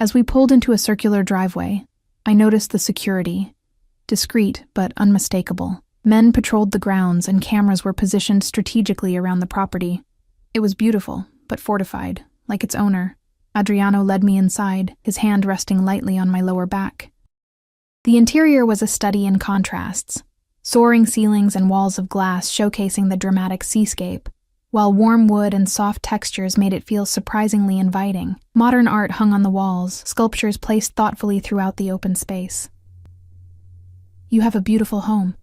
As we pulled into a circular driveway, I noticed the security, discreet but unmistakable. Men patrolled the grounds and cameras were positioned strategically around the property. It was beautiful, but fortified, like its owner. Adriano led me inside, his hand resting lightly on my lower back. The interior was a study in contrasts, soaring ceilings and walls of glass showcasing the dramatic seascape, while warm wood and soft textures made it feel surprisingly inviting. Modern art hung on the walls, sculptures placed thoughtfully throughout the open space. "You have a beautiful home,"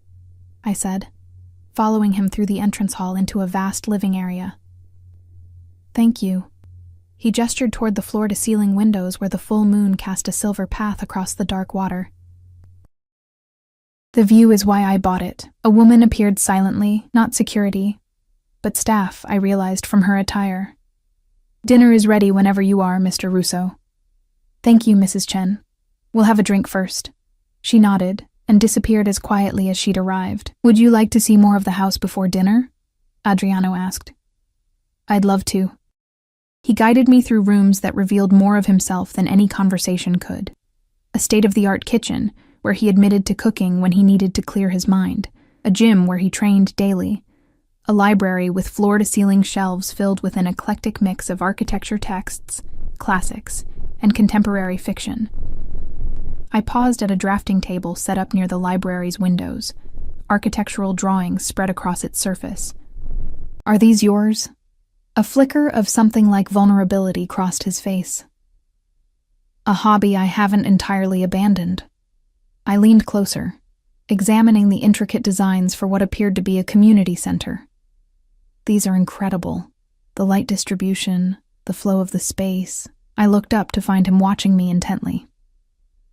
I said, following him through the entrance hall into a vast living area. "Thank you." He gestured toward the floor-to-ceiling windows where the full moon cast a silver path across the dark water. "The view is why I bought it." A woman appeared silently, not security, but staff, I realized from her attire. "Dinner is ready whenever you are, Mr. Russo." "Thank you, Mrs. Chen. We'll have a drink first." She nodded and disappeared as quietly as she'd arrived. "Would you like to see more of the house before dinner?" Adriano asked. "I'd love to." He guided me through rooms that revealed more of himself than any conversation could. A state-of-the-art kitchen, where he admitted to cooking when he needed to clear his mind, a gym where he trained daily, a library with floor-to-ceiling shelves filled with an eclectic mix of architecture texts, classics, and contemporary fiction. I paused at a drafting table set up near the library's windows, architectural drawings spread across its surface. "Are these yours?" A flicker of something like vulnerability crossed his face. "A hobby I haven't entirely abandoned." I leaned closer, examining the intricate designs for what appeared to be a community center. "These are incredible. The light distribution, the flow of the space." I looked up to find him watching me intently.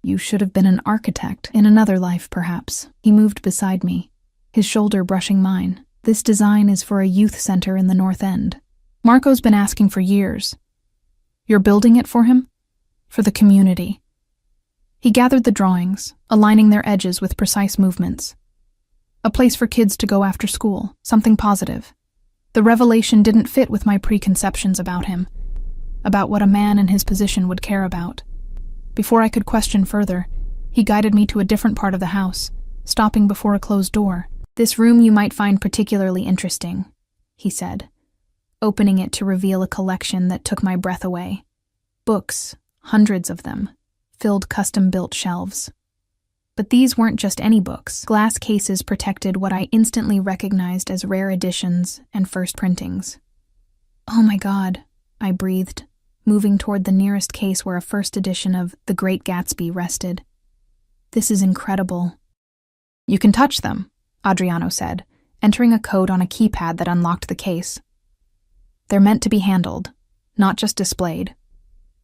"You should have been an architect, in another life perhaps." He moved beside me, his shoulder brushing mine. "This design is for a youth center in the North End. Marco's been asking for years." "You're building it for him?" "For the community." He gathered the drawings, aligning their edges with precise movements. "A place for kids to go after school, something positive." The revelation didn't fit with my preconceptions about him, about what a man in his position would care about. Before I could question further, he guided me to a different part of the house, stopping before a closed door. "This room you might find particularly interesting," he said, opening it to reveal a collection that took my breath away. Books, hundreds of them, filled custom-built shelves. But these weren't just any books. Glass cases protected what I instantly recognized as rare editions and first printings. "Oh my God," I breathed, moving toward the nearest case where a first edition of The Great Gatsby rested. "This is incredible." "You can touch them," Adriano said, entering a code on a keypad that unlocked the case. "They're meant to be handled, not just displayed."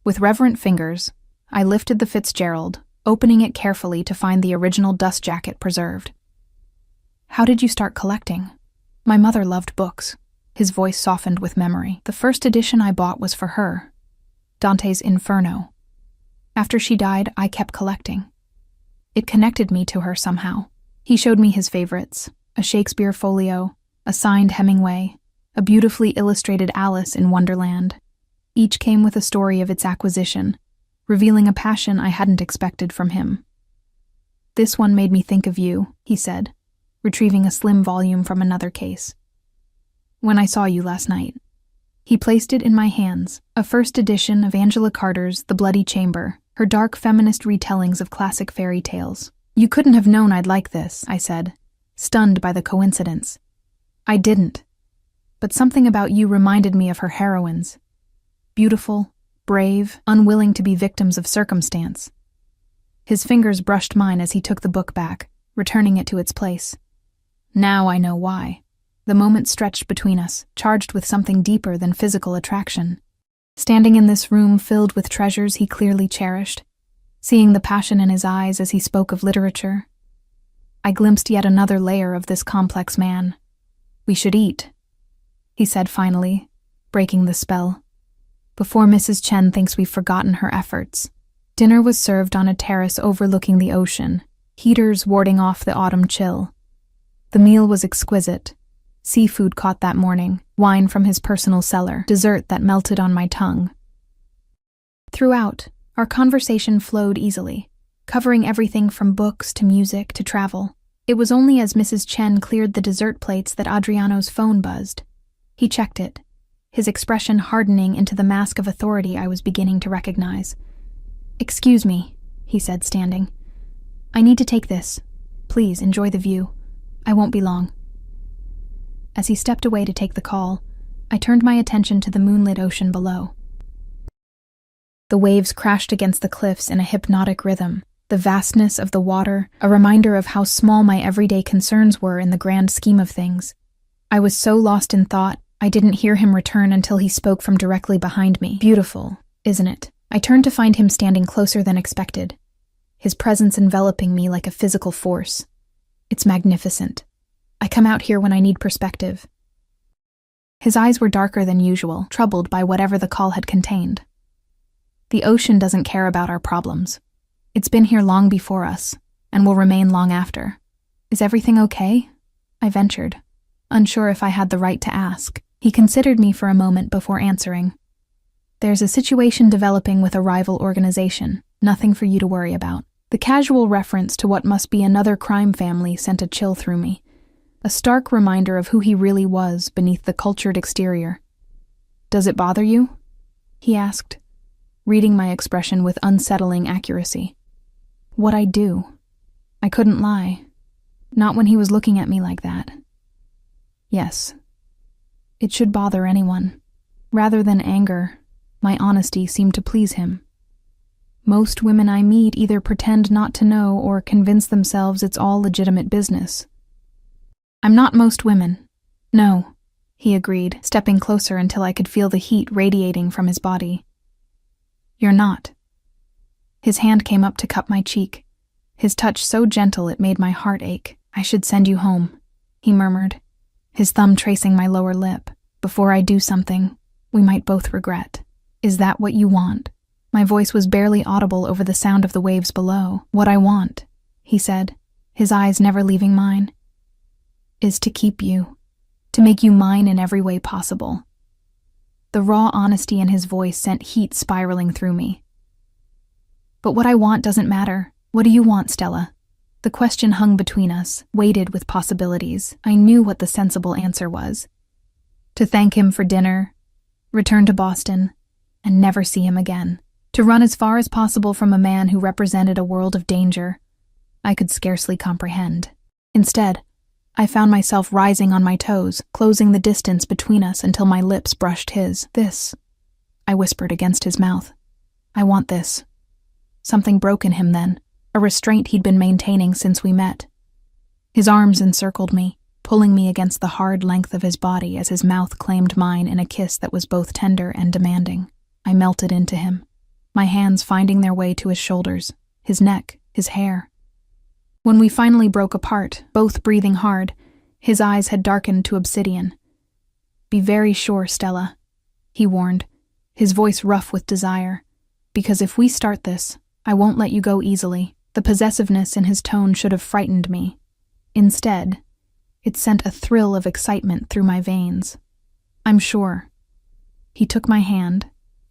With reverent fingers, I lifted the Fitzgerald, opening it carefully to find the original dust jacket preserved. "How did you start collecting?" "My mother loved books." His voice softened with memory. "The first edition I bought was for her, Dante's Inferno. After she died, I kept collecting. It connected me to her somehow. He showed me his favorites, a Shakespeare folio, a signed Hemingway, a beautifully illustrated Alice in Wonderland. Each came with a story of its acquisition, revealing a passion I hadn't expected from him. "This one made me think of you," he said, retrieving a slim volume from another case. "When I saw you last night." He placed it in my hands, a first edition of Angela Carter's The Bloody Chamber, her dark feminist retellings of classic fairy tales. "You couldn't have known I'd like this," I said, stunned by the coincidence. "I didn't. But something about you reminded me of her heroines. Beautiful, brave, unwilling to be victims of circumstance." His fingers brushed mine as he took the book back, returning it to its place. Now I know why. The moment stretched between us, charged with something deeper than physical attraction. Standing in this room filled with treasures he clearly cherished, seeing the passion in his eyes as he spoke of literature, I glimpsed yet another layer of this complex man. "We should eat," he said finally, breaking the spell. "Before Mrs. Chen thinks we've forgotten her efforts." Dinner was served on a terrace overlooking the ocean, heaters warding off the autumn chill. The meal was exquisite. Seafood caught that morning, wine from his personal cellar, dessert that melted on my tongue. Throughout, our conversation flowed easily, covering everything from books to music to travel. It was only as Mrs. Chen cleared the dessert plates that Adriano's phone buzzed. He checked it, his expression hardening into the mask of authority I was beginning to recognize. "Excuse me," he said, standing. "I need to take this. Please enjoy the view. I won't be long." As he stepped away to take the call, I turned my attention to the moonlit ocean below. The waves crashed against the cliffs in a hypnotic rhythm, the vastness of the water a reminder of how small my everyday concerns were in the grand scheme of things. I was so lost in thought, I didn't hear him return until he spoke from directly behind me. "Beautiful, isn't it?" I turned to find him standing closer than expected, his presence enveloping me like a physical force. "It's magnificent. I come out here when I need perspective." His eyes were darker than usual, troubled by whatever the call had contained. "The ocean doesn't care about our problems. It's been here long before us, and will remain long after. Is everything okay?" I ventured, unsure if I had the right to ask. He considered me for a moment before answering. "There's a situation developing with a rival organization. Nothing for you to worry about." The casual reference to what must be another crime family sent a chill through me, a stark reminder of who he really was beneath the cultured exterior. "Does it bother you?" he asked, reading my expression with unsettling accuracy. What I do? I couldn't lie. Not when he was looking at me like that. Yes. It should bother anyone. Rather than anger, my honesty seemed to please him. Most women I meet either pretend not to know or convince themselves it's all legitimate business. "I'm not most women. No," he agreed, stepping closer until I could feel the heat radiating from his body. "You're not." His hand came up to cup my cheek, his touch so gentle it made my heart ache. "I should send you home," he murmured, his thumb tracing my lower lip. "Before I do something we might both regret. Is that what you want?" My voice was barely audible over the sound of the waves below. "What I want," he said, his eyes never leaving mine, "is to keep you, to make you mine in every way possible." The raw honesty in his voice sent heat spiraling through me. "But what I want doesn't matter. What do you want, Stella?" The question hung between us, weighted with possibilities. I knew what the sensible answer was. To thank him for dinner, return to Boston, and never see him again. To run as far as possible from a man who represented a world of danger I could scarcely comprehend. Instead, I found myself rising on my toes, closing the distance between us until my lips brushed his. "This," I whispered against his mouth. "I want this." Something broke in him then, a restraint he'd been maintaining since we met. His arms encircled me, pulling me against the hard length of his body as his mouth claimed mine in a kiss that was both tender and demanding. I melted into him, my hands finding their way to his shoulders, his neck, his hair. When we finally broke apart, both breathing hard, his eyes had darkened to obsidian. "Be very sure, Stella," he warned, his voice rough with desire, "because if we start this, I won't let you go easily." The possessiveness in his tone should have frightened me. Instead, it sent a thrill of excitement through my veins. "I'm sure." He took my hand,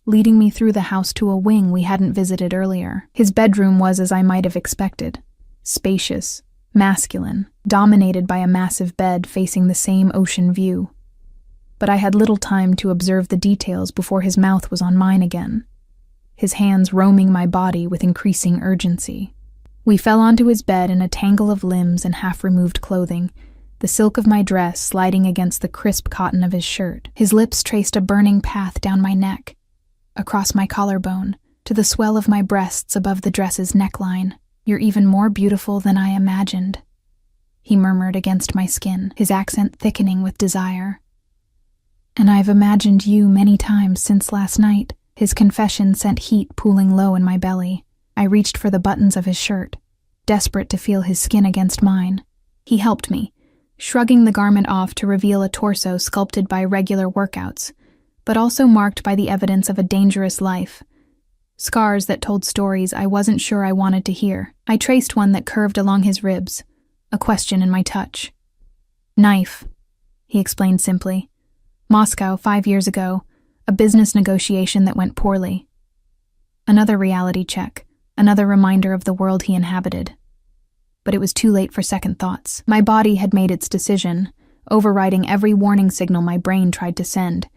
leading me through the house to a wing we hadn't visited earlier. His bedroom was as I might have expected. Spacious, masculine, dominated by a massive bed facing the same ocean view. But I had little time to observe the details before his mouth was on mine again, his hands roaming my body with increasing urgency. We fell onto his bed in a tangle of limbs and half-removed clothing, the silk of my dress sliding against the crisp cotton of his shirt. His lips traced a burning path down my neck, across my collarbone, to the swell of my breasts above the dress's neckline. "You're even more beautiful than I imagined," he murmured against my skin, his accent thickening with desire. "And I've imagined you many times since last night." His confession sent heat pooling low in my belly. I reached for the buttons of his shirt, desperate to feel his skin against mine. He helped me, shrugging the garment off to reveal a torso sculpted by regular workouts, but also marked by the evidence of a dangerous life. Scars that told stories I wasn't sure I wanted to hear. I traced one that curved along his ribs, a question in my touch. "Knife," he explained simply. "Moscow 5 years ago, a business negotiation that went poorly." Another reality check, another reminder of the world he inhabited. But it was too late for second thoughts. My body had made its decision, overriding every warning signal my brain tried to send.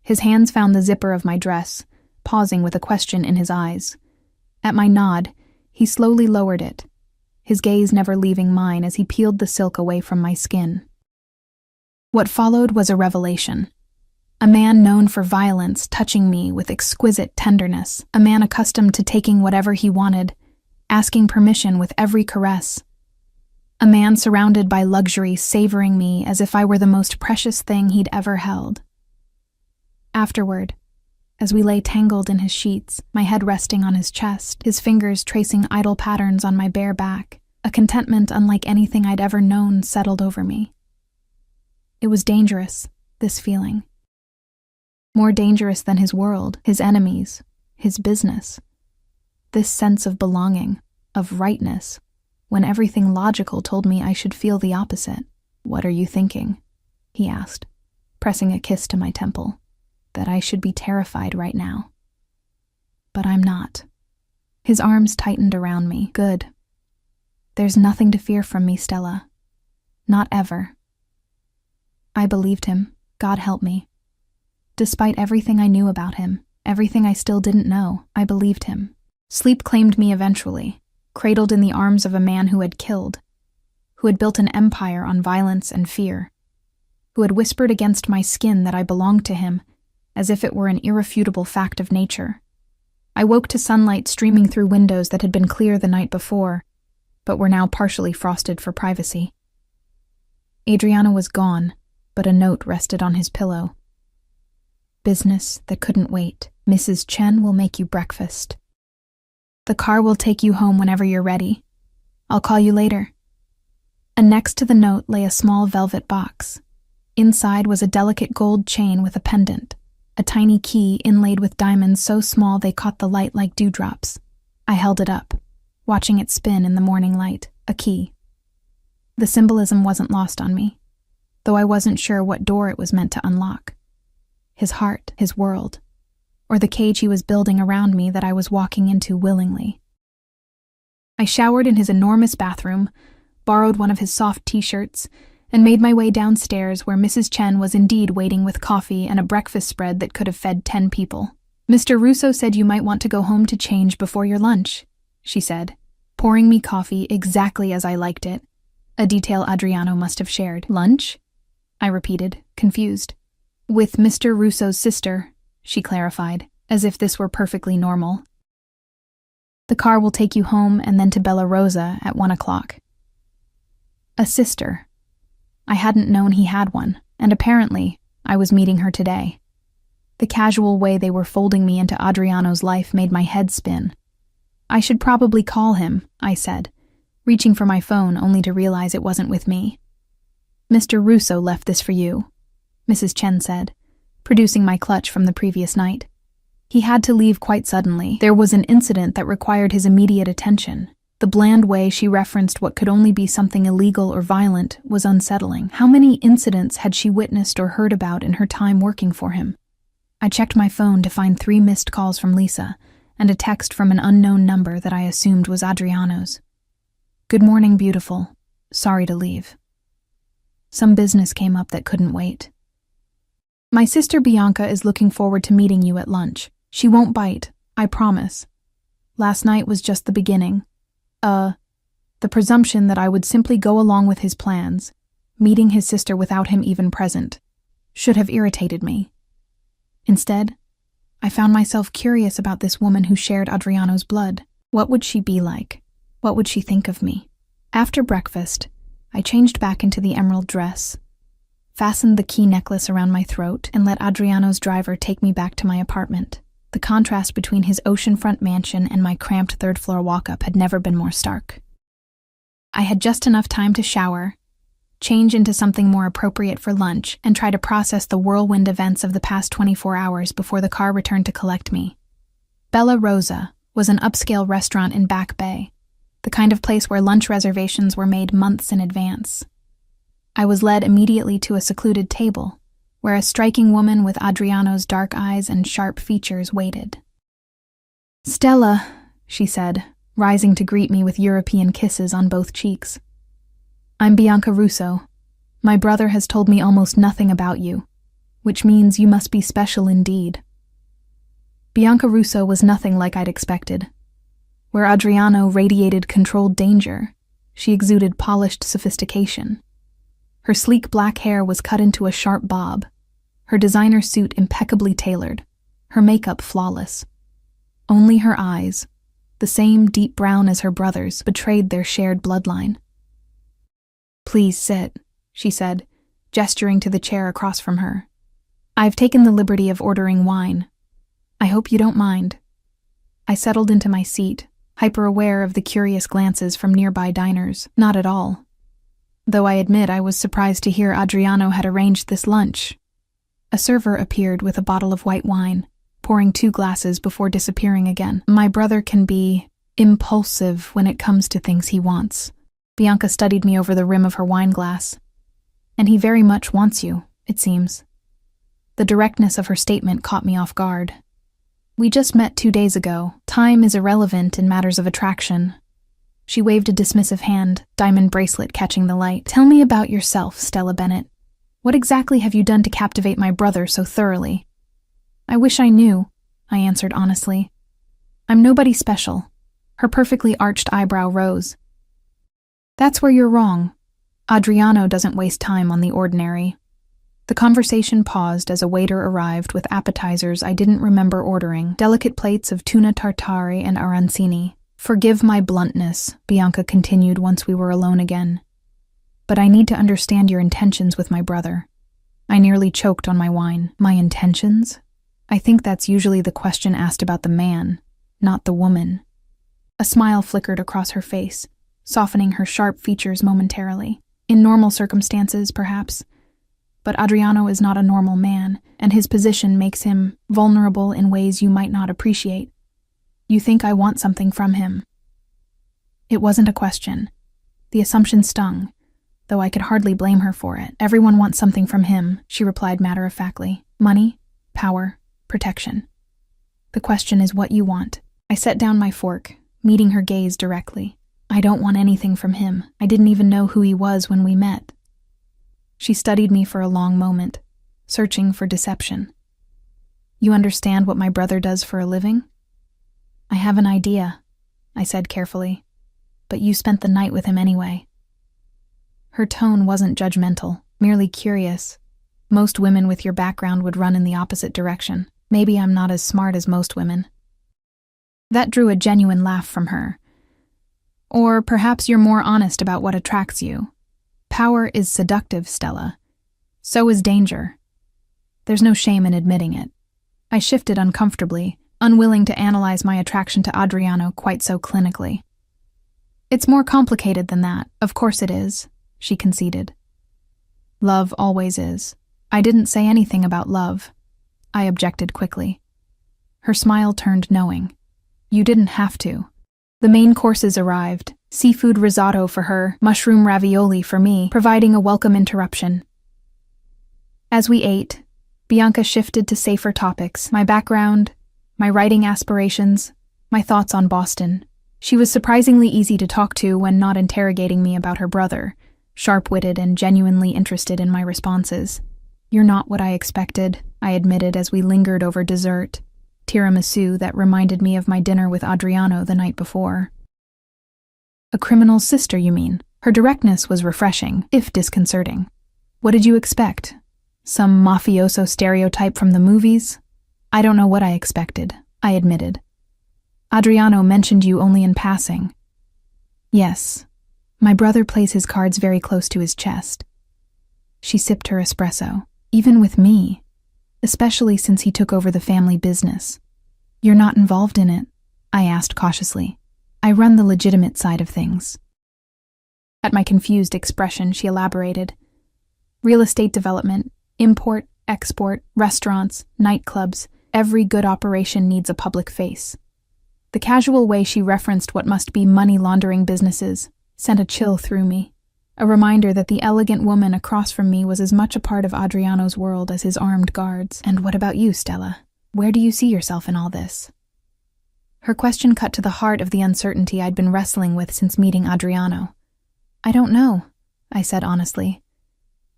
His hands found the zipper of my dress, pausing with a question in his eyes. At my nod, he slowly lowered it, his gaze never leaving mine as he peeled the silk away from my skin. What followed was a revelation. A man known for violence touching me with exquisite tenderness, a man accustomed to taking whatever he wanted, asking permission with every caress. A man surrounded by luxury savoring me as if I were the most precious thing he'd ever held. Afterward, as we lay tangled in his sheets, my head resting on his chest, his fingers tracing idle patterns on my bare back, a contentment unlike anything I'd ever known settled over me. It was dangerous, this feeling. More dangerous than his world, his enemies, his business. This sense of belonging, of rightness, when everything logical told me I should feel the opposite. "What are you thinking?" he asked, pressing a kiss to my temple. "That I should be terrified right now. But I'm not." His arms tightened around me. "Good. There's nothing to fear from me, Stella. Not ever." I believed him. God help me. Despite everything I knew about him, everything I still didn't know, I believed him. Sleep claimed me eventually, cradled in the arms of a man who had killed, who had built an empire on violence and fear, who had whispered against my skin that I belonged to him, as if it were an irrefutable fact of nature. I woke to sunlight streaming through windows that had been clear the night before, but were now partially frosted for privacy. Adriana was gone, but a note rested on his pillow. "Business that couldn't wait. Mrs. Chen will make you breakfast. The car will take you home whenever you're ready. I'll call you later." And next to the note lay a small velvet box. Inside was a delicate gold chain with a pendant, a tiny key inlaid with diamonds so small they caught the light like dewdrops. I held it up, watching it spin in the morning light, a key. The symbolism wasn't lost on me, though I wasn't sure what door it was meant to unlock. His heart, his world, or the cage he was building around me that I was walking into willingly. I showered in his enormous bathroom, borrowed one of his soft t-shirts, and made my way downstairs where Mrs. Chen was indeed waiting with coffee and a breakfast spread that could have fed 10 people. "Mr. Russo said you might want to go home to change before your lunch," she said, pouring me coffee exactly as I liked it, a detail Adriano must have shared. "Lunch?" I repeated, confused. "With Mr. Russo's sister," she clarified, as if this were perfectly normal. "The car will take you home and then to Bella Rosa at 1 o'clock. A sister. I hadn't known he had one, and apparently I was meeting her today. The casual way they were folding me into Adriano's life made my head spin. "I should probably call him," I said, reaching for my phone only to realize it wasn't with me. "Mr. Russo left this for you," Mrs. Chen said, producing my clutch from the previous night. He had to leave quite suddenly. There was an incident that required his immediate attention. The bland way she referenced what could only be something illegal or violent was unsettling. How many incidents had she witnessed or heard about in her time working for him? I checked my phone to find 3 missed calls from Lisa and a text from an unknown number that I assumed was Adriano's. "Good morning, beautiful. Sorry to leave. Some business came up that couldn't wait. My sister Bianca is looking forward to meeting you at lunch. She won't bite, I promise. Last night was just the beginning. The presumption that I would simply go along with his plans, meeting his sister without him even present, should have irritated me. Instead, I found myself curious about this woman who shared Adriano's blood. What would she be like? What would she think of me? After breakfast, I changed back into the emerald dress, fastened the key necklace around my throat, and let Adriano's driver take me back to my apartment. The contrast between his oceanfront mansion and my cramped third-floor walk-up had never been more stark. I had just enough time to shower, change into something more appropriate for lunch, and try to process the whirlwind events of the past 24 hours before the car returned to collect me. Bella Rosa was an upscale restaurant in Back Bay, the kind of place where lunch reservations were made months in advance. I was led immediately to a secluded table, where a striking woman with Adriano's dark eyes and sharp features waited. "Stella," she said, rising to greet me with European kisses on both cheeks. "I'm Bianca Russo. My brother has told me almost nothing about you, which means you must be special indeed." Bianca Russo was nothing like I'd expected. Where Adriano radiated controlled danger, she exuded polished sophistication. Her sleek black hair was cut into a sharp bob, her designer suit impeccably tailored, her makeup flawless. Only her eyes, the same deep brown as her brother's, betrayed their shared bloodline. "Please sit," she said, gesturing to the chair across from her. "I've taken the liberty of ordering wine. I hope you don't mind." I settled into my seat, hyper-aware of the curious glances from nearby diners. Not at all. Though I admit I was surprised to hear Adriano had arranged this lunch. A server appeared with a bottle of white wine, pouring 2 glasses before disappearing again. "My brother can be impulsive when it comes to things he wants." Bianca studied me over the rim of her wine glass. "And he very much wants you, it seems." The directness of her statement caught me off guard. "We just met 2 days ago. Time is irrelevant in matters of attraction." She waved a dismissive hand, diamond bracelet catching the light. "Tell me about yourself, Stella Bennett. What exactly have you done to captivate my brother so thoroughly?" "I wish I knew," I answered honestly. "I'm nobody special." Her perfectly arched eyebrow rose. "That's where you're wrong. Adriano doesn't waste time on the ordinary." The conversation paused as a waiter arrived with appetizers I didn't remember ordering, delicate plates of tuna tartare and arancini. "Forgive my bluntness," Bianca continued once we were alone again. "But I need to understand your intentions with my brother." I nearly choked on my wine. My intentions? I think that's usually the question asked about the man, not the woman. A smile flickered across her face, softening her sharp features momentarily. In normal circumstances, perhaps. But Adriano is not a normal man, and his position makes him vulnerable in ways you might not appreciate. "You think I want something from him?" It wasn't a question. The assumption stung, though I could hardly blame her for it. "Everyone wants something from him," she replied matter-of-factly. "Money, power, protection. The question is what you want." I set down my fork, meeting her gaze directly. "I don't want anything from him. I didn't even know who he was when we met." She studied me for a long moment, searching for deception. "You understand what my brother does for a living?" "I have an idea," I said carefully. "But you spent the night with him anyway." Her tone wasn't judgmental, merely curious. Most women with your background would run in the opposite direction. Maybe I'm not as smart as most women. That drew a genuine laugh from her. "Or perhaps you're more honest about what attracts you. Power is seductive, Stella. So is danger. There's no shame in admitting it." I shifted uncomfortably, unwilling to analyze my attraction to Adriano quite so clinically. "It's more complicated than that. Of course it is," she conceded. "Love always is." "I didn't say anything about love," I objected quickly. Her smile turned knowing. You didn't have to. The main courses arrived, seafood risotto for her, mushroom ravioli for me, providing a welcome interruption. As we ate, Bianca shifted to safer topics, my background, my writing aspirations, my thoughts on Boston. She was surprisingly easy to talk to when not interrogating me about her brother, sharp-witted and genuinely interested in my responses. You're not what I expected, I admitted as we lingered over dessert, tiramisu that reminded me of my dinner with Adriano the night before. A criminal's sister, you mean? Her directness was refreshing, if disconcerting. What did you expect? Some mafioso stereotype from the movies? I don't know what I expected, I admitted. Adriano mentioned you only in passing. Yes. My brother plays his cards very close to his chest. She sipped her espresso. Even with me. Especially since he took over the family business. You're not involved in it? I asked cautiously. I run the legitimate side of things. At my confused expression, she elaborated. Real estate development, import, export, restaurants, nightclubs, every good operation needs a public face. The casual way she referenced what must be money-laundering businesses sent a chill through me, a reminder that the elegant woman across from me was as much a part of Adriano's world as his armed guards. And what about you, Stella? Where do you see yourself in all this? Her question cut to the heart of the uncertainty I'd been wrestling with since meeting Adriano. I don't know, I said honestly.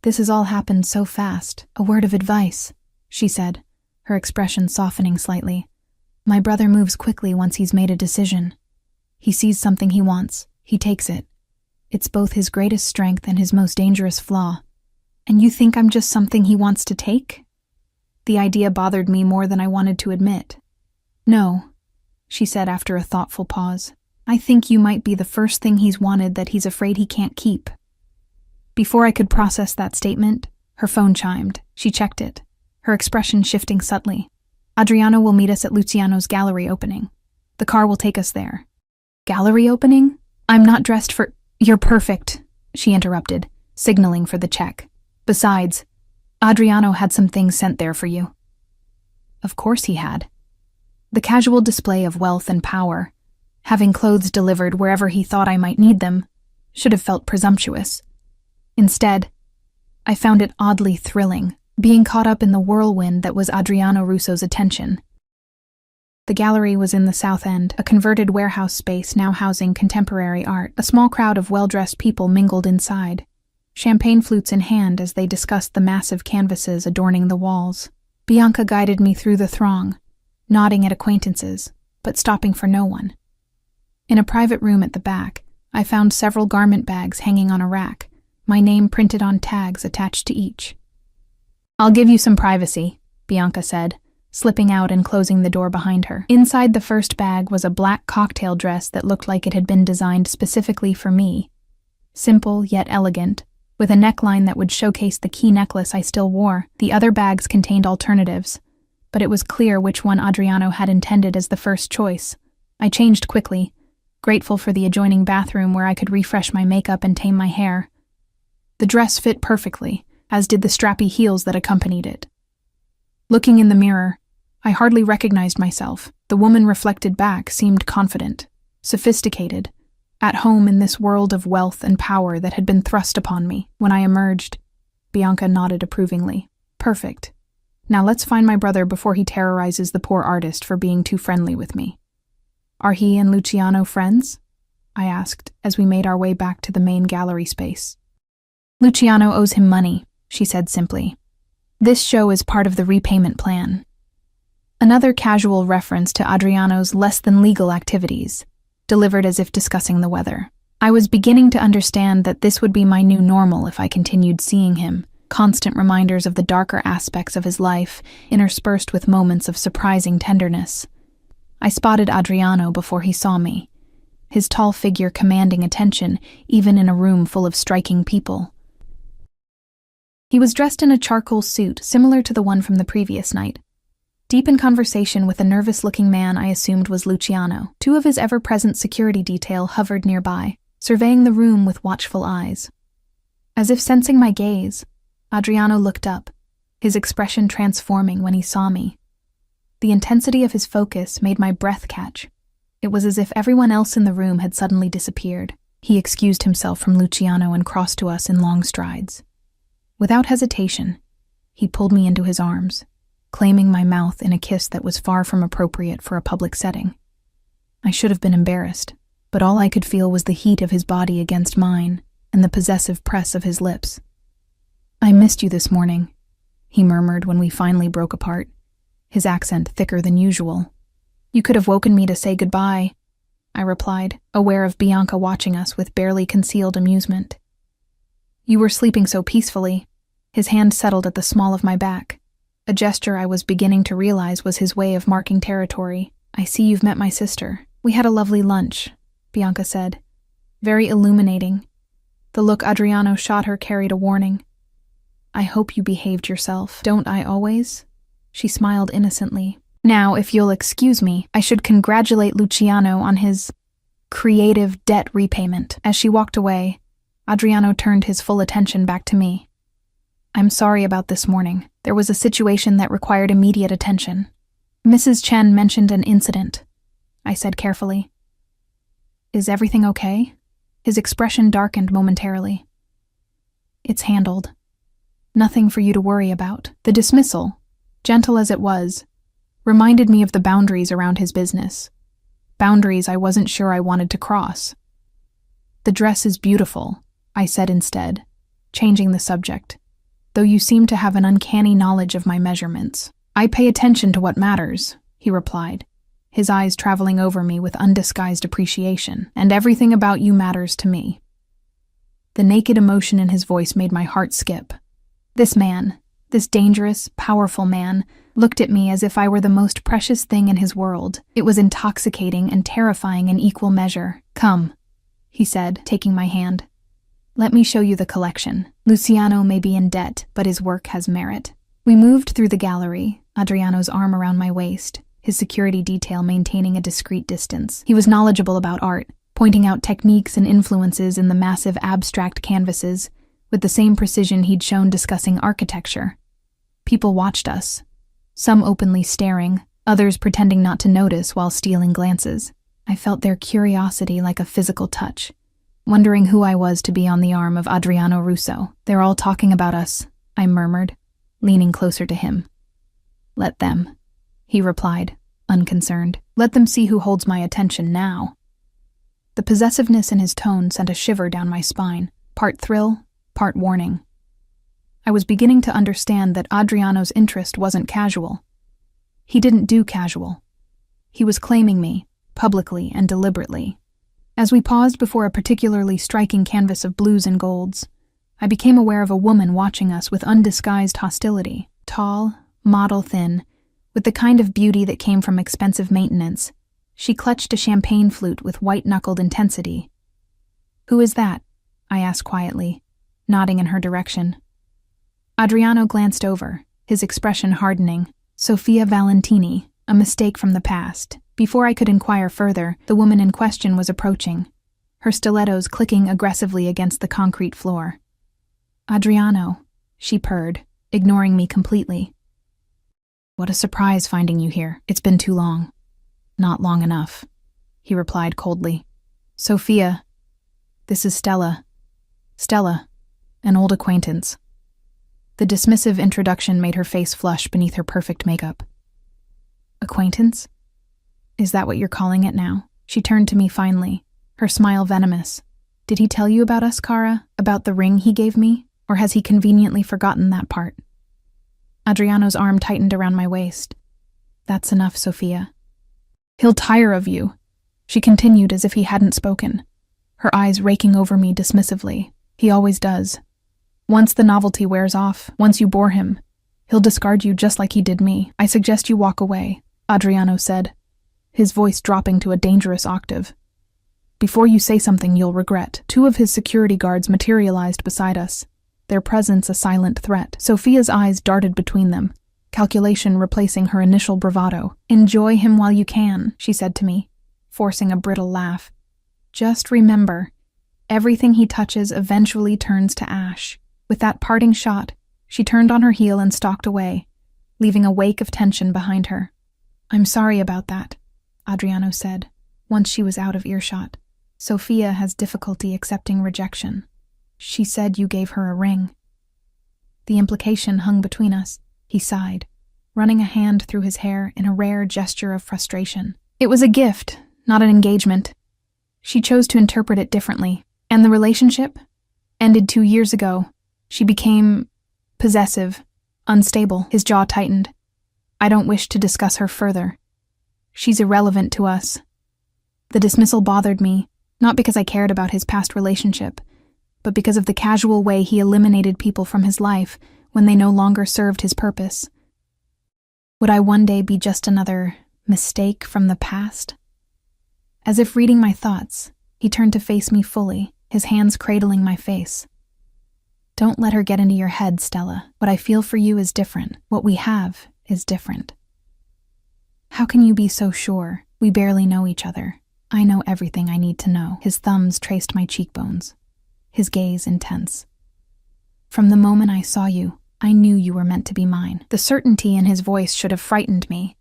This has all happened so fast. A word of advice, she said, her expression softening slightly. My brother moves quickly once he's made a decision. He sees something he wants. He takes it. It's both his greatest strength and his most dangerous flaw. And you think I'm just something he wants to take? The idea bothered me more than I wanted to admit. No, she said after a thoughtful pause. I think you might be the first thing he's wanted that he's afraid he can't keep. Before I could process that statement, her phone chimed. She checked it, her expression shifting subtly. Adriano will meet us at Luciano's gallery opening. The car will take us there. Gallery opening? I'm not dressed for— You're perfect, she interrupted, signaling for the check. Besides, Adriano had some things sent there for you. Of course he had. The casual display of wealth and power, having clothes delivered wherever he thought I might need them, should have felt presumptuous. Instead, I found it oddly thrilling, being caught up in the whirlwind that was Adriano Russo's attention. The gallery was in the south end, a converted warehouse space now housing contemporary art. A small crowd of well-dressed people mingled inside, champagne flutes in hand as they discussed the massive canvases adorning the walls. Bianca guided me through the throng, nodding at acquaintances, but stopping for no one. In a private room at the back, I found several garment bags hanging on a rack, my name printed on tags attached to each. I'll give you some privacy, Bianca said, slipping out and closing the door behind her. Inside the first bag was a black cocktail dress that looked like it had been designed specifically for me. Simple yet elegant, with a neckline that would showcase the key necklace I still wore. The other bags contained alternatives, but it was clear which one Adriano had intended as the first choice. I changed quickly, grateful for the adjoining bathroom where I could refresh my makeup and tame my hair. The dress fit perfectly, as did the strappy heels that accompanied it. Looking in the mirror, I hardly recognized myself. The woman reflected back seemed confident, sophisticated, at home in this world of wealth and power that had been thrust upon me. When I emerged, Bianca nodded approvingly. Perfect. Now let's find my brother before he terrorizes the poor artist for being too friendly with me. Are he and Luciano friends? I asked as we made our way back to the main gallery space. Luciano owes him money, she said simply. This show is part of the repayment plan. Another casual reference to Adriano's less-than-legal activities, delivered as if discussing the weather. I was beginning to understand that this would be my new normal if I continued seeing him, constant reminders of the darker aspects of his life, interspersed with moments of surprising tenderness. I spotted Adriano before he saw me, his tall figure commanding attention even in a room full of striking people. He was dressed in a charcoal suit similar to the one from the previous night. Deep in conversation with a nervous-looking man I assumed was Luciano, two of his ever-present security detail hovered nearby, surveying the room with watchful eyes. As if sensing my gaze, Adriano looked up, his expression transforming when he saw me. The intensity of his focus made my breath catch. It was as if everyone else in the room had suddenly disappeared. He excused himself from Luciano and crossed to us in long strides. Without hesitation, he pulled me into his arms, claiming my mouth in a kiss that was far from appropriate for a public setting. I should have been embarrassed, but all I could feel was the heat of his body against mine and the possessive press of his lips. "I missed you this morning," he murmured when we finally broke apart, his accent thicker than usual. "You could have woken me to say goodbye," I replied, aware of Bianca watching us with barely concealed amusement. "You were sleeping so peacefully." His hand settled at the small of my back, a gesture I was beginning to realize was his way of marking territory. "I see you've met my sister. We had a lovely lunch," Bianca said. Very illuminating. The look Adriano shot her carried a warning. "I hope you behaved yourself." "Don't I always?" She smiled innocently. "Now, if you'll excuse me, I should congratulate Luciano on his creative debt repayment." As she walked away, Adriano turned his full attention back to me. "I'm sorry about this morning. There was a situation that required immediate attention. Mrs. Chen mentioned an incident," I said carefully. "Is everything okay?" His expression darkened momentarily. "It's handled. Nothing for you to worry about." The dismissal, gentle as it was, reminded me of the boundaries around his business. Boundaries I wasn't sure I wanted to cross. "The dress is beautiful," I said instead, changing the subject, "though you seem to have an uncanny knowledge of my measurements." "I pay attention to what matters," he replied, his eyes traveling over me with undisguised appreciation. "And everything about you matters to me." The naked emotion in his voice made my heart skip. This man, this dangerous, powerful man, looked at me as if I were the most precious thing in his world. It was intoxicating and terrifying in equal measure. "Come," he said, taking my hand. "Let me show you the collection. Luciano may be in debt, but his work has merit." We moved through the gallery, Adriano's arm around my waist, his security detail maintaining a discreet distance. He was knowledgeable about art, pointing out techniques and influences in the massive abstract canvases, with the same precision he'd shown discussing architecture. People watched us, some openly staring, others pretending not to notice while stealing glances. I felt their curiosity like a physical touch, wondering who I was to be on the arm of Adriano Russo. "They're all talking about us," I murmured, leaning closer to him. "Let them," he replied, unconcerned. "Let them see who holds my attention now." The possessiveness in his tone sent a shiver down my spine, part thrill, part warning. I was beginning to understand that Adriano's interest wasn't casual. He didn't do casual. He was claiming me, publicly and deliberately. As we paused before a particularly striking canvas of blues and golds, I became aware of a woman watching us with undisguised hostility. Tall, model thin, with the kind of beauty that came from expensive maintenance, she clutched a champagne flute with white-knuckled intensity. "Who is that?" I asked quietly, nodding in her direction. Adriano glanced over, his expression hardening. "Sofia Valentini, a mistake from the past." Before I could inquire further, the woman in question was approaching, her stilettos clicking aggressively against the concrete floor. "Adriano," she purred, ignoring me completely. "What a surprise finding you here. It's been too long." "Not long enough," he replied coldly. "Sofia, this is Stella. Stella, an old acquaintance." The dismissive introduction made her face flush beneath her perfect makeup. "Acquaintance? Is that what you're calling it now?" She turned to me finally, her smile venomous. "Did he tell you about us, Kara? About the ring he gave me? Or has he conveniently forgotten that part?" Adriano's arm tightened around my waist. "That's enough, Sofia." "He'll tire of you," she continued as if he hadn't spoken, her eyes raking over me dismissively. "He always does. Once the novelty wears off, once you bore him, he'll discard you just like he did me. I suggest you walk away," Adriano said, his voice dropping to a dangerous octave. "Before you say something you'll regret." Two of his security guards materialized beside us, their presence a silent threat. Sophia's eyes darted between them, calculation replacing her initial bravado. "Enjoy him while you can," she said to me, forcing a brittle laugh. "Just remember, everything he touches eventually turns to ash." With that parting shot, she turned on her heel and stalked away, leaving a wake of tension behind her. "I'm sorry about that," Adriano said, once she was out of earshot. "Sophia has difficulty accepting rejection. She said you gave her a ring." The implication hung between us. He sighed, running a hand through his hair in a rare gesture of frustration. "It was a gift, not an engagement. She chose to interpret it differently, and the relationship ended 2 years ago. She became possessive, unstable." His jaw tightened. "I don't wish to discuss her further. She's irrelevant to us." The dismissal bothered me, not because I cared about his past relationship, but because of the casual way he eliminated people from his life when they no longer served his purpose. Would I one day be just another mistake from the past? As if reading my thoughts, he turned to face me fully, his hands cradling my face. "Don't let her get into your head, Stella. What I feel for you is different. What we have is different." "How can you be so sure? We barely know each other. I know everything I need to know." His thumbs traced my cheekbones, his gaze intense. "From the moment I saw you, I knew you were meant to be mine." The certainty in his voice should have frightened me.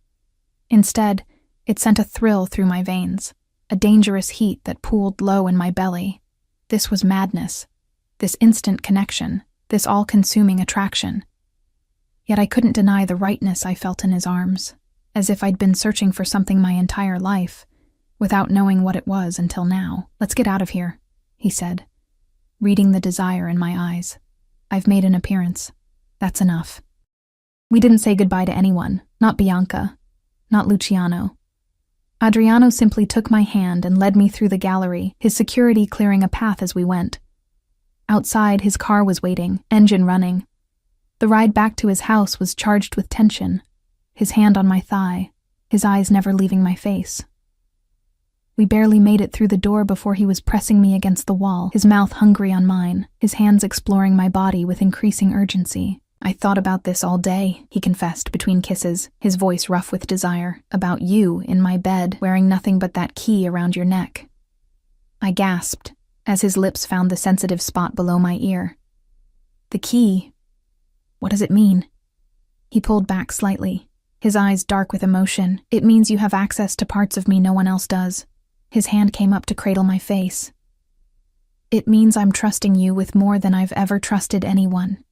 Instead, it sent a thrill through my veins, a dangerous heat that pooled low in my belly. This was madness, this instant connection, this all-consuming attraction. Yet I couldn't deny the rightness I felt in his arms, as if I'd been searching for something my entire life, without knowing what it was until now. "Let's get out of here," he said, reading the desire in my eyes. "I've made an appearance. That's enough." We didn't say goodbye to anyone, not Bianca, not Luciano. Adriano simply took my hand and led me through the gallery, his security clearing a path as we went. Outside, his car was waiting, engine running. The ride back to his house was charged with tension, his hand on my thigh, his eyes never leaving my face. We barely made it through the door before he was pressing me against the wall, his mouth hungry on mine, his hands exploring my body with increasing urgency. "I thought about this all day," he confessed between kisses, his voice rough with desire. "About you in my bed, wearing nothing but that key around your neck." I gasped as his lips found the sensitive spot below my ear. "The key? What does it mean?" He pulled back slightly, his eyes dark with emotion. "It means you have access to parts of me no one else does." His hand came up to cradle my face. "It means I'm trusting you with more than I've ever trusted anyone."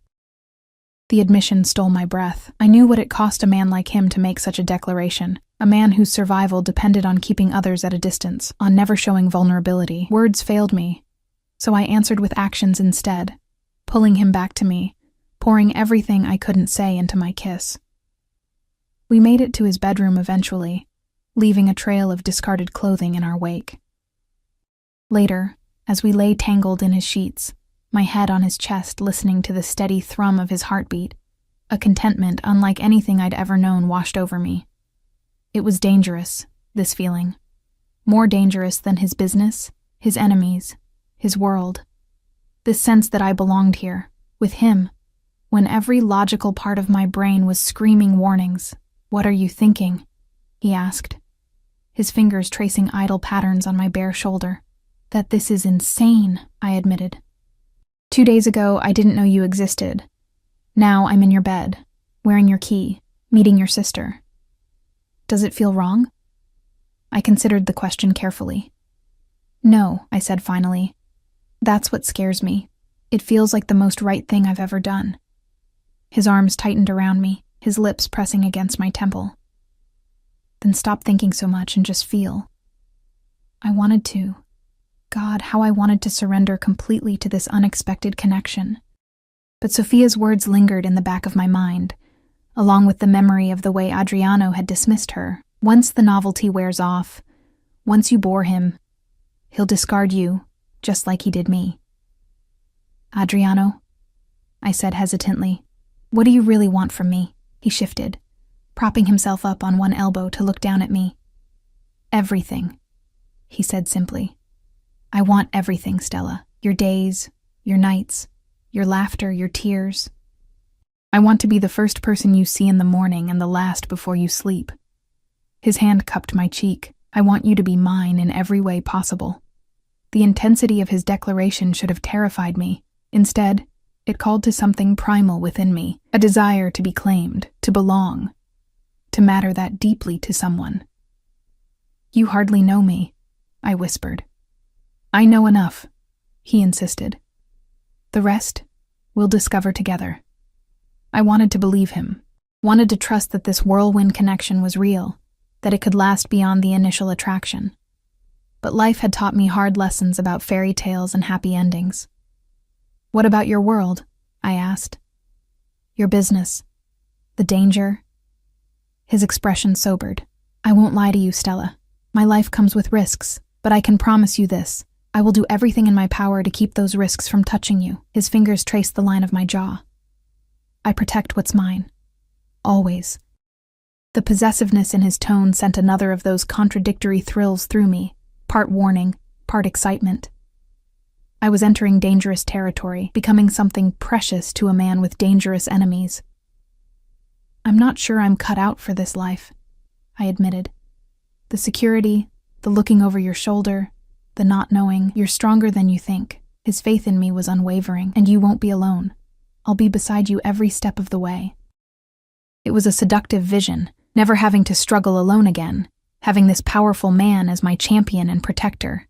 The admission stole my breath. I knew what it cost a man like him to make such a declaration, a man whose survival depended on keeping others at a distance, on never showing vulnerability. Words failed me, so I answered with actions instead, pulling him back to me, pouring everything I couldn't say into my kiss. We made it to his bedroom eventually, leaving a trail of discarded clothing in our wake. Later, as we lay tangled in his sheets, my head on his chest listening to the steady thrum of his heartbeat, a contentment unlike anything I'd ever known washed over me. It was dangerous, this feeling. More dangerous than his business, his enemies, his world. This sense that I belonged here, with him, when every logical part of my brain was screaming warnings. "What are you thinking?" he asked, his fingers tracing idle patterns on my bare shoulder. "That this is insane," I admitted. 2 days ago, I didn't know you existed. Now I'm in your bed, wearing your key, meeting your sister. Does it feel wrong? I considered the question carefully. "No," I said finally. "That's what scares me. It feels like the most right thing I've ever done." His arms tightened around me, his lips pressing against my temple. "Then stop thinking so much and just feel." I wanted to. God, how I wanted to surrender completely to this unexpected connection. But Sophia's words lingered in the back of my mind, along with the memory of the way Adriano had dismissed her. Once the novelty wears off, once you bore him, he'll discard you, just like he did me. "Adriano," I said hesitantly, "what do you really want from me?" He shifted, propping himself up on one elbow to look down at me. "Everything," he said simply. "I want everything, Stella. Your days, your nights, your laughter, your tears. I want to be the first person you see in the morning and the last before you sleep." His hand cupped my cheek. "I want you to be mine in every way possible." The intensity of his declaration should have terrified me. Instead, it called to something primal within me, a desire to be claimed, to belong, to matter that deeply to someone. You hardly know me, I whispered. I know enough, he insisted. The rest, we'll discover together. I wanted to believe him, wanted to trust that this whirlwind connection was real, that it could last beyond the initial attraction. But life had taught me hard lessons about fairy tales and happy endings. What about your world? I asked. Your business, the danger. His expression sobered. I won't lie to you, Stella. My life comes with risks, but I can promise you this. I will do everything in my power to keep those risks from touching you. His fingers traced the line of my jaw. I protect what's mine. Always. The possessiveness in his tone sent another of those contradictory thrills through me, part warning, part excitement. I was entering dangerous territory, becoming something precious to a man with dangerous enemies. I'm not sure I'm cut out for this life, I admitted. The security, the looking over your shoulder, the not knowing, you're stronger than you think. His faith in me was unwavering, and you won't be alone. I'll be beside you every step of the way. It was a seductive vision, never having to struggle alone again, having this powerful man as my champion and protector.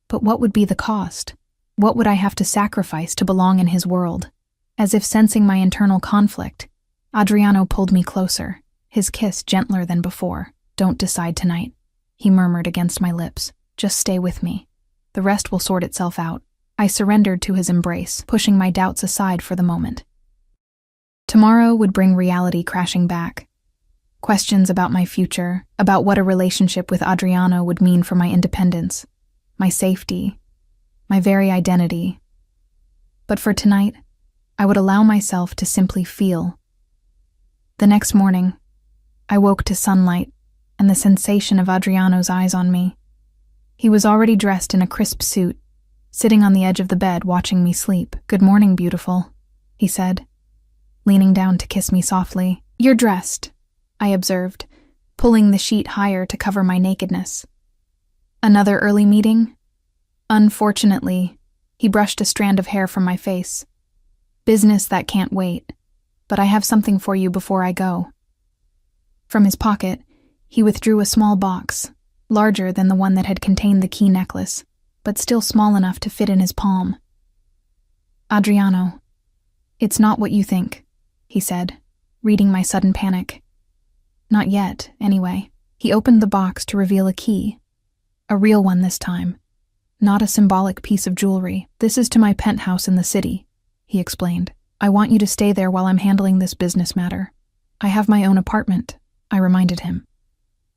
But what would be the cost? What would I have to sacrifice to belong in his world? As if sensing my internal conflict, Adriano pulled me closer, his kiss gentler than before. Don't decide tonight, he murmured against my lips. Just stay with me. The rest will sort itself out. I surrendered to his embrace, pushing my doubts aside for the moment. Tomorrow would bring reality crashing back. Questions about my future, about what a relationship with Adriano would mean for my independence, my safety, my very identity. But for tonight, I would allow myself to simply feel. The next morning, I woke to sunlight and the sensation of Adriano's eyes on me. He was already dressed in a crisp suit, sitting on the edge of the bed watching me sleep. Good morning, beautiful, he said, leaning down to kiss me softly. You're dressed, I observed, pulling the sheet higher to cover my nakedness. Another early meeting? Unfortunately, he brushed a strand of hair from my face. Business that can't wait, but I have something for you before I go. From his pocket, he withdrew a small box, larger than the one that had contained the key necklace, but still small enough to fit in his palm. Adriano, it's not what you think, he said, reading my sudden panic. Not yet, anyway. He opened the box to reveal a key. A real one this time. Not a symbolic piece of jewelry. This is to my penthouse in the city, he explained. I want you to stay there while I'm handling this business matter. I have my own apartment, I reminded him.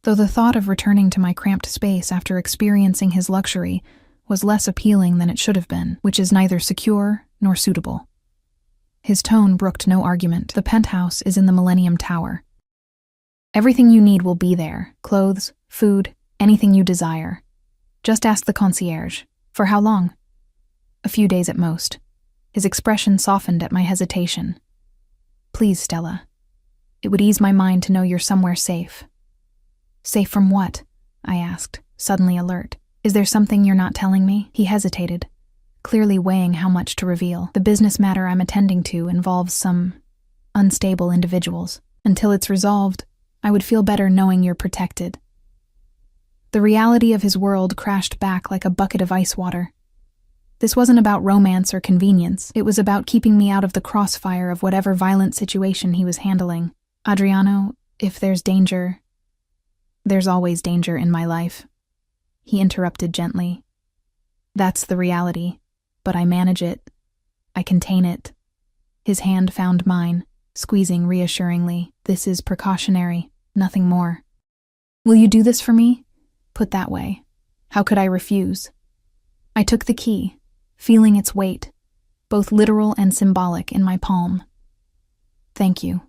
Though the thought of returning to my cramped space after experiencing his luxury was less appealing than it should have been, which is neither secure nor suitable. His tone brooked no argument. The penthouse is in the Millennium Tower. Everything you need will be there. Clothes, food, anything you desire. Just ask the concierge. For how long? A few days at most. His expression softened at my hesitation. Please, Stella. It would ease my mind to know you're somewhere safe. Safe from what? I asked, suddenly alert. Is there something you're not telling me? He hesitated, clearly weighing how much to reveal. The business matter I'm attending to involves some unstable individuals. Until it's resolved, I would feel better knowing you're protected. The reality of his world crashed back like a bucket of ice water. This wasn't about romance or convenience. It was about keeping me out of the crossfire of whatever violent situation he was handling. Adriano, if there's danger, there's always danger in my life, he interrupted gently. That's the reality, but I manage it. I contain it. His hand found mine, squeezing reassuringly. This is precautionary, nothing more. Will you do this for me? Put that way. How could I refuse? I took the key, feeling its weight, both literal and symbolic, in my palm. Thank you,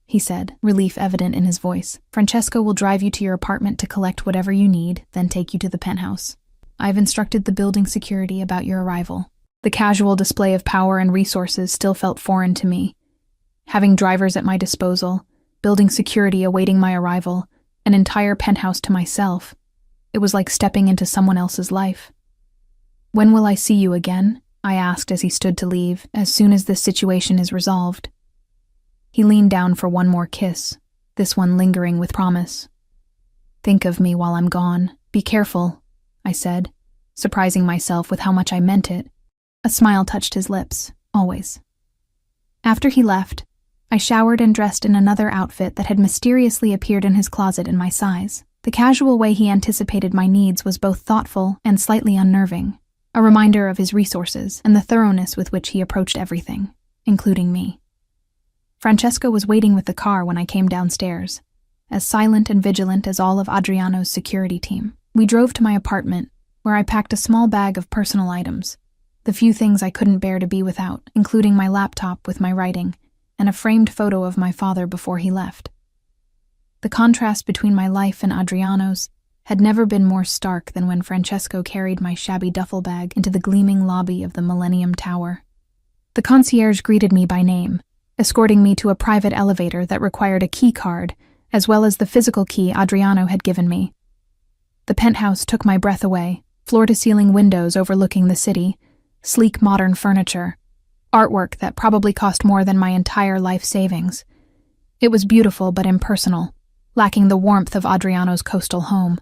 he said, relief evident in his voice. Francesco will drive you to your apartment to collect whatever you need, then take you to the penthouse. I've instructed the building security about your arrival. The casual display of power and resources still felt foreign to me. Having drivers at my disposal, building security awaiting my arrival, an entire penthouse to myself. It was like stepping into someone else's life. When will I see you again? I asked as he stood to leave. As soon as this situation is resolved. He leaned down for one more kiss, this one lingering with promise. "Think of me while I'm gone. Be careful," I said, surprising myself with how much I meant it. A smile touched his lips, always. After he left, I showered and dressed in another outfit that had mysteriously appeared in his closet in my size. The casual way he anticipated my needs was both thoughtful and slightly unnerving, a reminder of his resources and the thoroughness with which he approached everything, including me. Francesco was waiting with the car when I came downstairs, as silent and vigilant as all of Adriano's security team. We drove to my apartment, where I packed a small bag of personal items, the few things I couldn't bear to be without, including my laptop with my writing and a framed photo of my father before he left. The contrast between my life and Adriano's had never been more stark than when Francesco carried my shabby duffel bag into the gleaming lobby of the Millennium Tower. The concierge greeted me by name, escorting me to a private elevator that required a key card, as well as the physical key Adriano had given me. The penthouse took my breath away, floor-to-ceiling windows overlooking the city, sleek modern furniture, artwork that probably cost more than my entire life savings. It was beautiful but impersonal, lacking the warmth of Adriano's coastal home.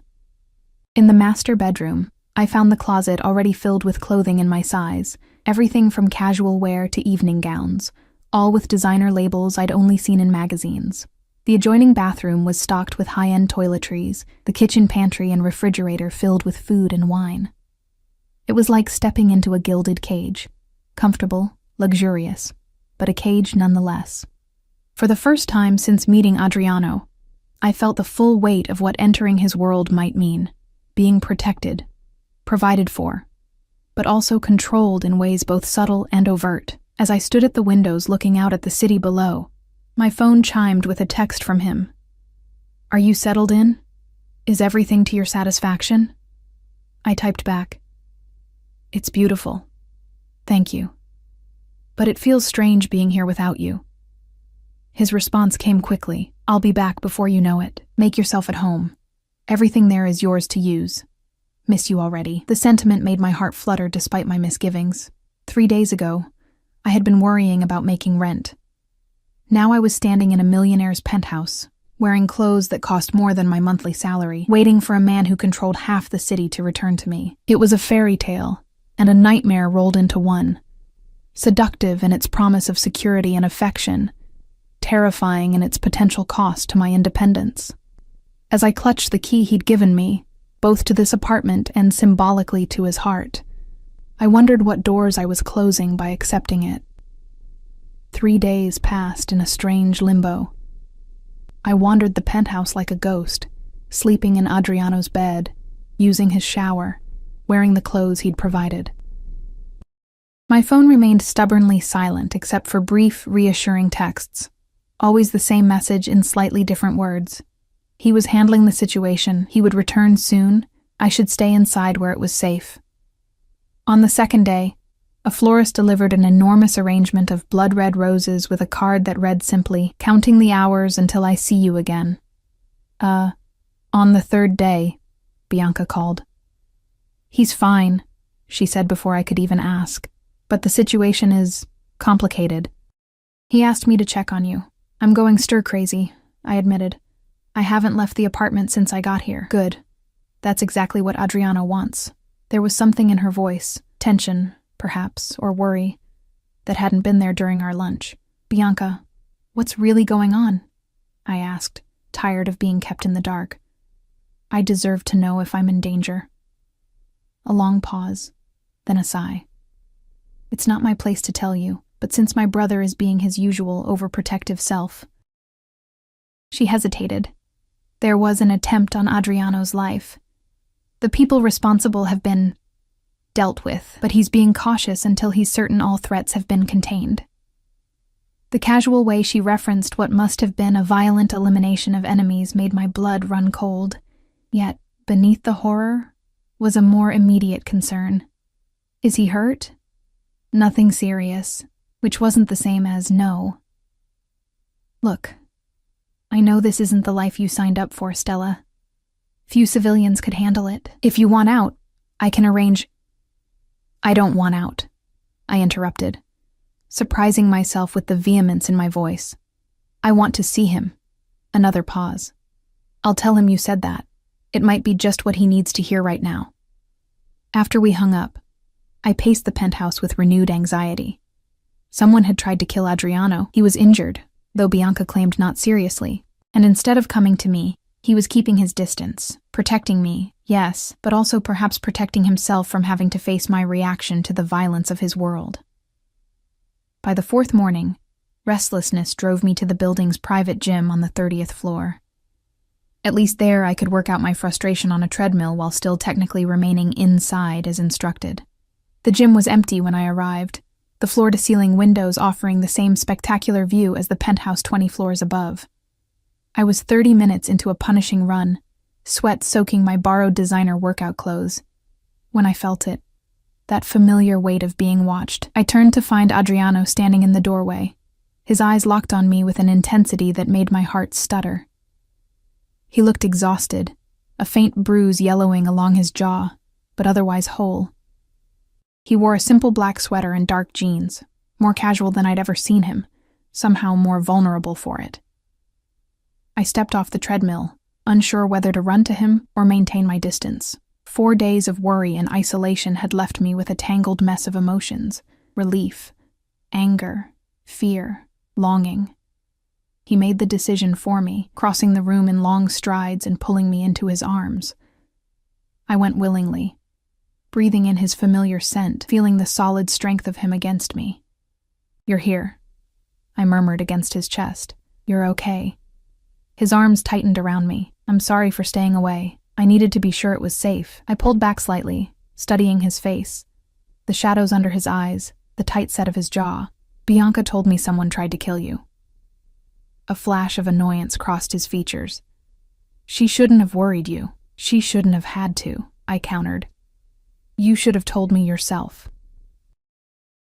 In the master bedroom, I found the closet already filled with clothing in my size, everything from casual wear to evening gowns, all with designer labels I'd only seen in magazines. The adjoining bathroom was stocked with high-end toiletries, the kitchen pantry and refrigerator filled with food and wine. It was like stepping into a gilded cage, comfortable, luxurious, but a cage nonetheless. For the first time since meeting Adriano, I felt the full weight of what entering his world might mean, being protected, provided for, but also controlled in ways both subtle and overt. As I stood at the windows looking out at the city below, my phone chimed with a text from him. "Are you settled in? Is everything to your satisfaction?" I typed back, "It's beautiful. Thank you. But it feels strange being here without you." His response came quickly. "I'll be back before you know it. Make yourself at home. Everything there is yours to use. Miss you already." The sentiment made my heart flutter despite my misgivings. 3 days ago, I had been worrying about making rent. Now I was standing in a millionaire's penthouse, wearing clothes that cost more than my monthly salary, waiting for a man who controlled half the city to return to me. It was a fairy tale, and a nightmare rolled into one. Seductive in its promise of security and affection, terrifying in its potential cost to my independence. As I clutched the key he'd given me, both to this apartment and symbolically to his heart, I wondered what doors I was closing by accepting it. 3 days passed in a strange limbo. I wandered the penthouse like a ghost, sleeping in Adriano's bed, using his shower, wearing the clothes he'd provided. My phone remained stubbornly silent except for brief, reassuring texts, always the same message in slightly different words. He was handling the situation, he would return soon, I should stay inside where it was safe. On the second day, a florist delivered an enormous arrangement of blood-red roses with a card that read simply, "Counting the hours until I see you again." On the third day, Bianca called. "He's fine," she said before I could even ask, "but the situation is complicated. He asked me to check on you. I'm going stir-crazy," I admitted. "I haven't left the apartment since I got here." "Good. That's exactly what Adriano wants." There was something in her voice, tension, perhaps, or worry, that hadn't been there during our lunch. "Bianca, what's really going on?" I asked, tired of being kept in the dark. "I deserve to know if I'm in danger." A long pause, then a sigh. "It's not my place to tell you, but since my brother is being his usual overprotective self..." She hesitated. "There was an attempt on Adriano's life. The people responsible have been dealt with, but he's being cautious until he's certain all threats have been contained." The casual way she referenced what must have been a violent elimination of enemies made my blood run cold. Yet, beneath the horror, was a more immediate concern. "Is he hurt?" "Nothing serious," which wasn't the same as no. "Look, I know this isn't the life you signed up for, Stella. Few civilians could handle it. If you want out, I can arrange..." "I don't want out," I interrupted, surprising myself with the vehemence in my voice. "I want to see him. Another pause. I'll tell him you said that. It might be just what he needs to hear right now. After we hung up, I paced the penthouse with renewed anxiety. Someone had tried to kill Adriano. He was injured, though Bianca claimed not seriously. And instead of coming to me, he was keeping his distance, protecting me, yes, but also perhaps protecting himself from having to face my reaction to the violence of his world. By the fourth morning, restlessness drove me to the building's private gym on the 30th floor. At least there I could work out my frustration on a treadmill while still technically remaining inside as instructed. The gym was empty when I arrived, the floor-to-ceiling windows offering the same spectacular view as the penthouse 20 floors above. I was 30 minutes into a punishing run, sweat soaking my borrowed designer workout clothes, when I felt it, that familiar weight of being watched. I turned to find Adriano standing in the doorway, his eyes locked on me with an intensity that made my heart stutter. He looked exhausted, a faint bruise yellowing along his jaw, but otherwise whole. He wore a simple black sweater and dark jeans, more casual than I'd ever seen him, somehow more vulnerable for it. I stepped off the treadmill, unsure whether to run to him or maintain my distance. 4 days of worry and isolation had left me with a tangled mess of emotions: relief, anger, fear, longing. He made the decision for me, crossing the room in long strides and pulling me into his arms. I went willingly, breathing in his familiar scent, feeling the solid strength of him against me. "You're here," I murmured against his chest. "You're okay." His arms tightened around me. "I'm sorry for staying away. I needed to be sure it was safe." I pulled back slightly, studying his face, the shadows under his eyes, the tight set of his jaw. "Bianca told me someone tried to kill you." A flash of annoyance crossed his features. "She shouldn't have worried you. She shouldn't have had to," I countered. "You should have told me yourself."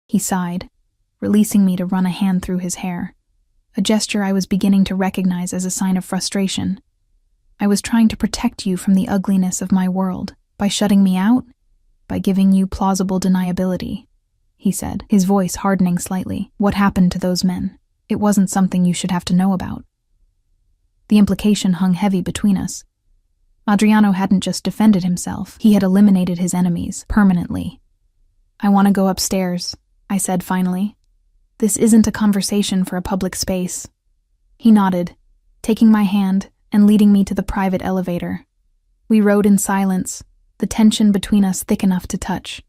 He sighed, releasing me to run a hand through his hair, a gesture I was beginning to recognize as a sign of frustration. "I was trying to protect you from the ugliness of my world. By shutting me out? By giving you plausible deniability," he said, his voice hardening slightly. "What happened to those men? It wasn't something you should have to know about." The implication hung heavy between us. Adriano hadn't just defended himself, he had eliminated his enemies, permanently. "I want to go upstairs," I said finally. "This isn't a conversation for a public space." He nodded, taking my hand and leading me to the private elevator. We rode in silence, the tension between us thick enough to touch.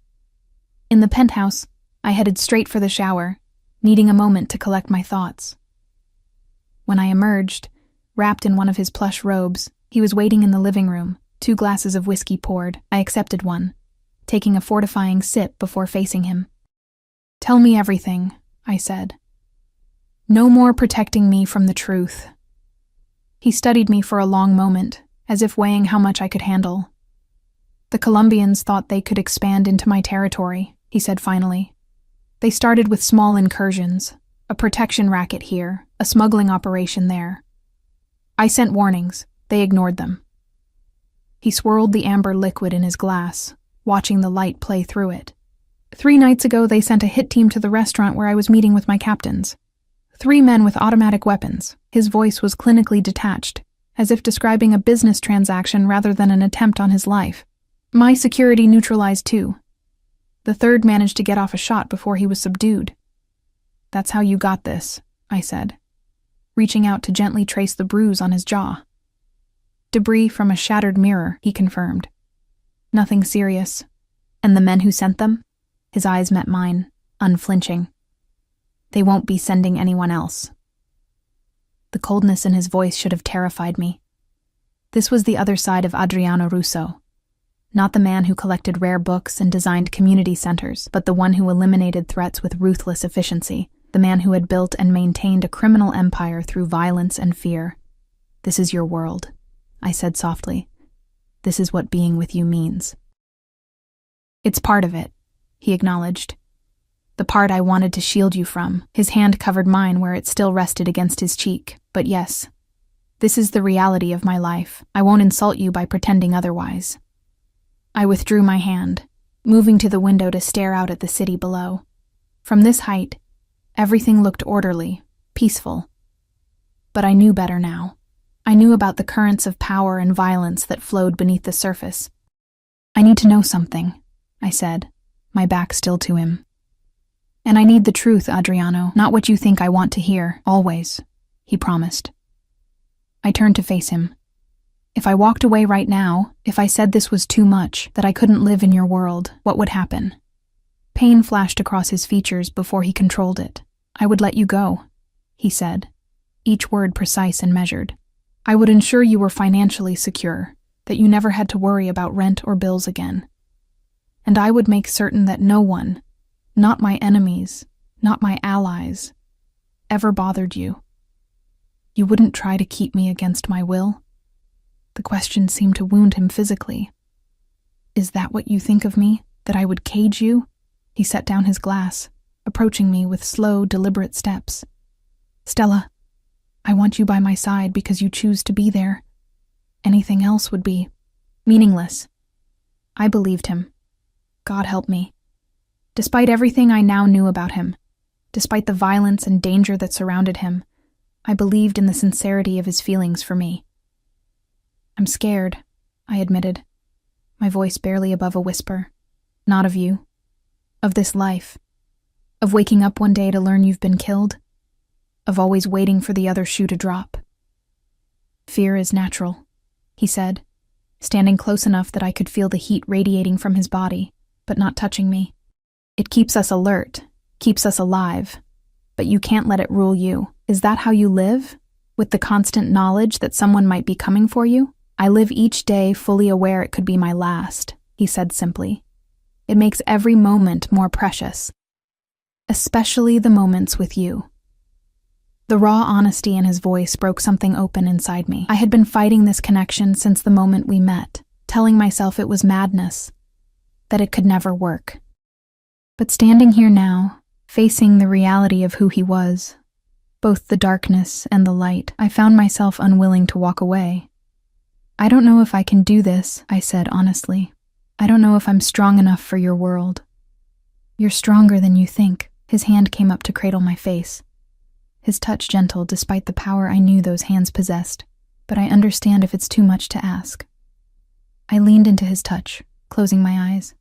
In the penthouse, I headed straight for the shower, needing a moment to collect my thoughts. When I emerged, wrapped in one of his plush robes, he was waiting in the living room, 2 glasses of whiskey poured. I accepted one, taking a fortifying sip before facing him. "Tell me everything," I said. "No more protecting me from the truth." He studied me for a long moment, as if weighing how much I could handle. "The Colombians thought they could expand into my territory," he said finally. "They started with small incursions, a protection racket here, a smuggling operation there. I sent warnings. They ignored them." He swirled the amber liquid in his glass, watching the light play through it. 3 nights ago, they sent a hit team to the restaurant where I was meeting with my captains. 3 men with automatic weapons." His voice was clinically detached, as if describing a business transaction rather than an attempt on his life. "My security neutralized 2. The 3rd managed to get off a shot before he was subdued." "That's how you got this," I said, reaching out to gently trace the bruise on his jaw. "Debris from a shattered mirror," he confirmed. "Nothing serious." "And the men who sent them?" His eyes met mine, unflinching. "They won't be sending anyone else." The coldness in his voice should have terrified me. This was the other side of Adriano Russo. Not the man who collected rare books and designed community centers, but the one who eliminated threats with ruthless efficiency, the man who had built and maintained a criminal empire through violence and fear. "This is your world," I said softly. "This is what being with you means." "It's part of it," he acknowledged. "The part I wanted to shield you from." His hand covered mine where it still rested against his cheek. "But yes, this is the reality of my life. I won't insult you by pretending otherwise." I withdrew my hand, moving to the window to stare out at the city below. From this height, everything looked orderly, peaceful. But I knew better now. I knew about the currents of power and violence that flowed beneath the surface. "I need to know something," I said, my back still to him. "And I need the truth, Adriano, not what you think I want to hear, always," he promised. I turned to face him. "If I walked away right now, if I said this was too much, that I couldn't live in your world, what would happen?" Pain flashed across his features before he controlled it. "I would let you go," he said, each word precise and measured. "I would ensure you were financially secure, that you never had to worry about rent or bills again. And I would make certain that no one, not my enemies, not my allies, ever bothered you. You wouldn't try to keep me against my will?" The question seemed to wound him physically. "Is that what you think of me, that I would cage you?" He set down his glass, approaching me with slow, deliberate steps. "Stella, I want you by my side because you choose to be there. Anything else would be meaningless." I believed him. God help me. Despite everything I now knew about him, despite the violence and danger that surrounded him, I believed in the sincerity of his feelings for me. "I'm scared," I admitted, my voice barely above a whisper. "Not of you. Of this life. Of waking up one day to learn you've been killed. Of always waiting for the other shoe to drop." "Fear is natural," he said, standing close enough that I could feel the heat radiating from his body, but not touching me. "It keeps us alert, keeps us alive, but you can't let it rule you. Is that how you live? With the constant knowledge that someone might be coming for you?" "I live each day fully aware it could be my last," he said simply. "It makes every moment more precious. Especially the moments with you." The raw honesty in his voice broke something open inside me. I had been fighting this connection since the moment we met, telling myself it was madness, that it could never work. But standing here now, facing the reality of who he was, both the darkness and the light, I found myself unwilling to walk away. "I don't know if I can do this," I said honestly. "I don't know if I'm strong enough for your world." "You're stronger than you think." His hand came up to cradle my face, his touch gentle despite the power I knew those hands possessed. "But I understand if it's too much to ask." I leaned into his touch, closing my eyes.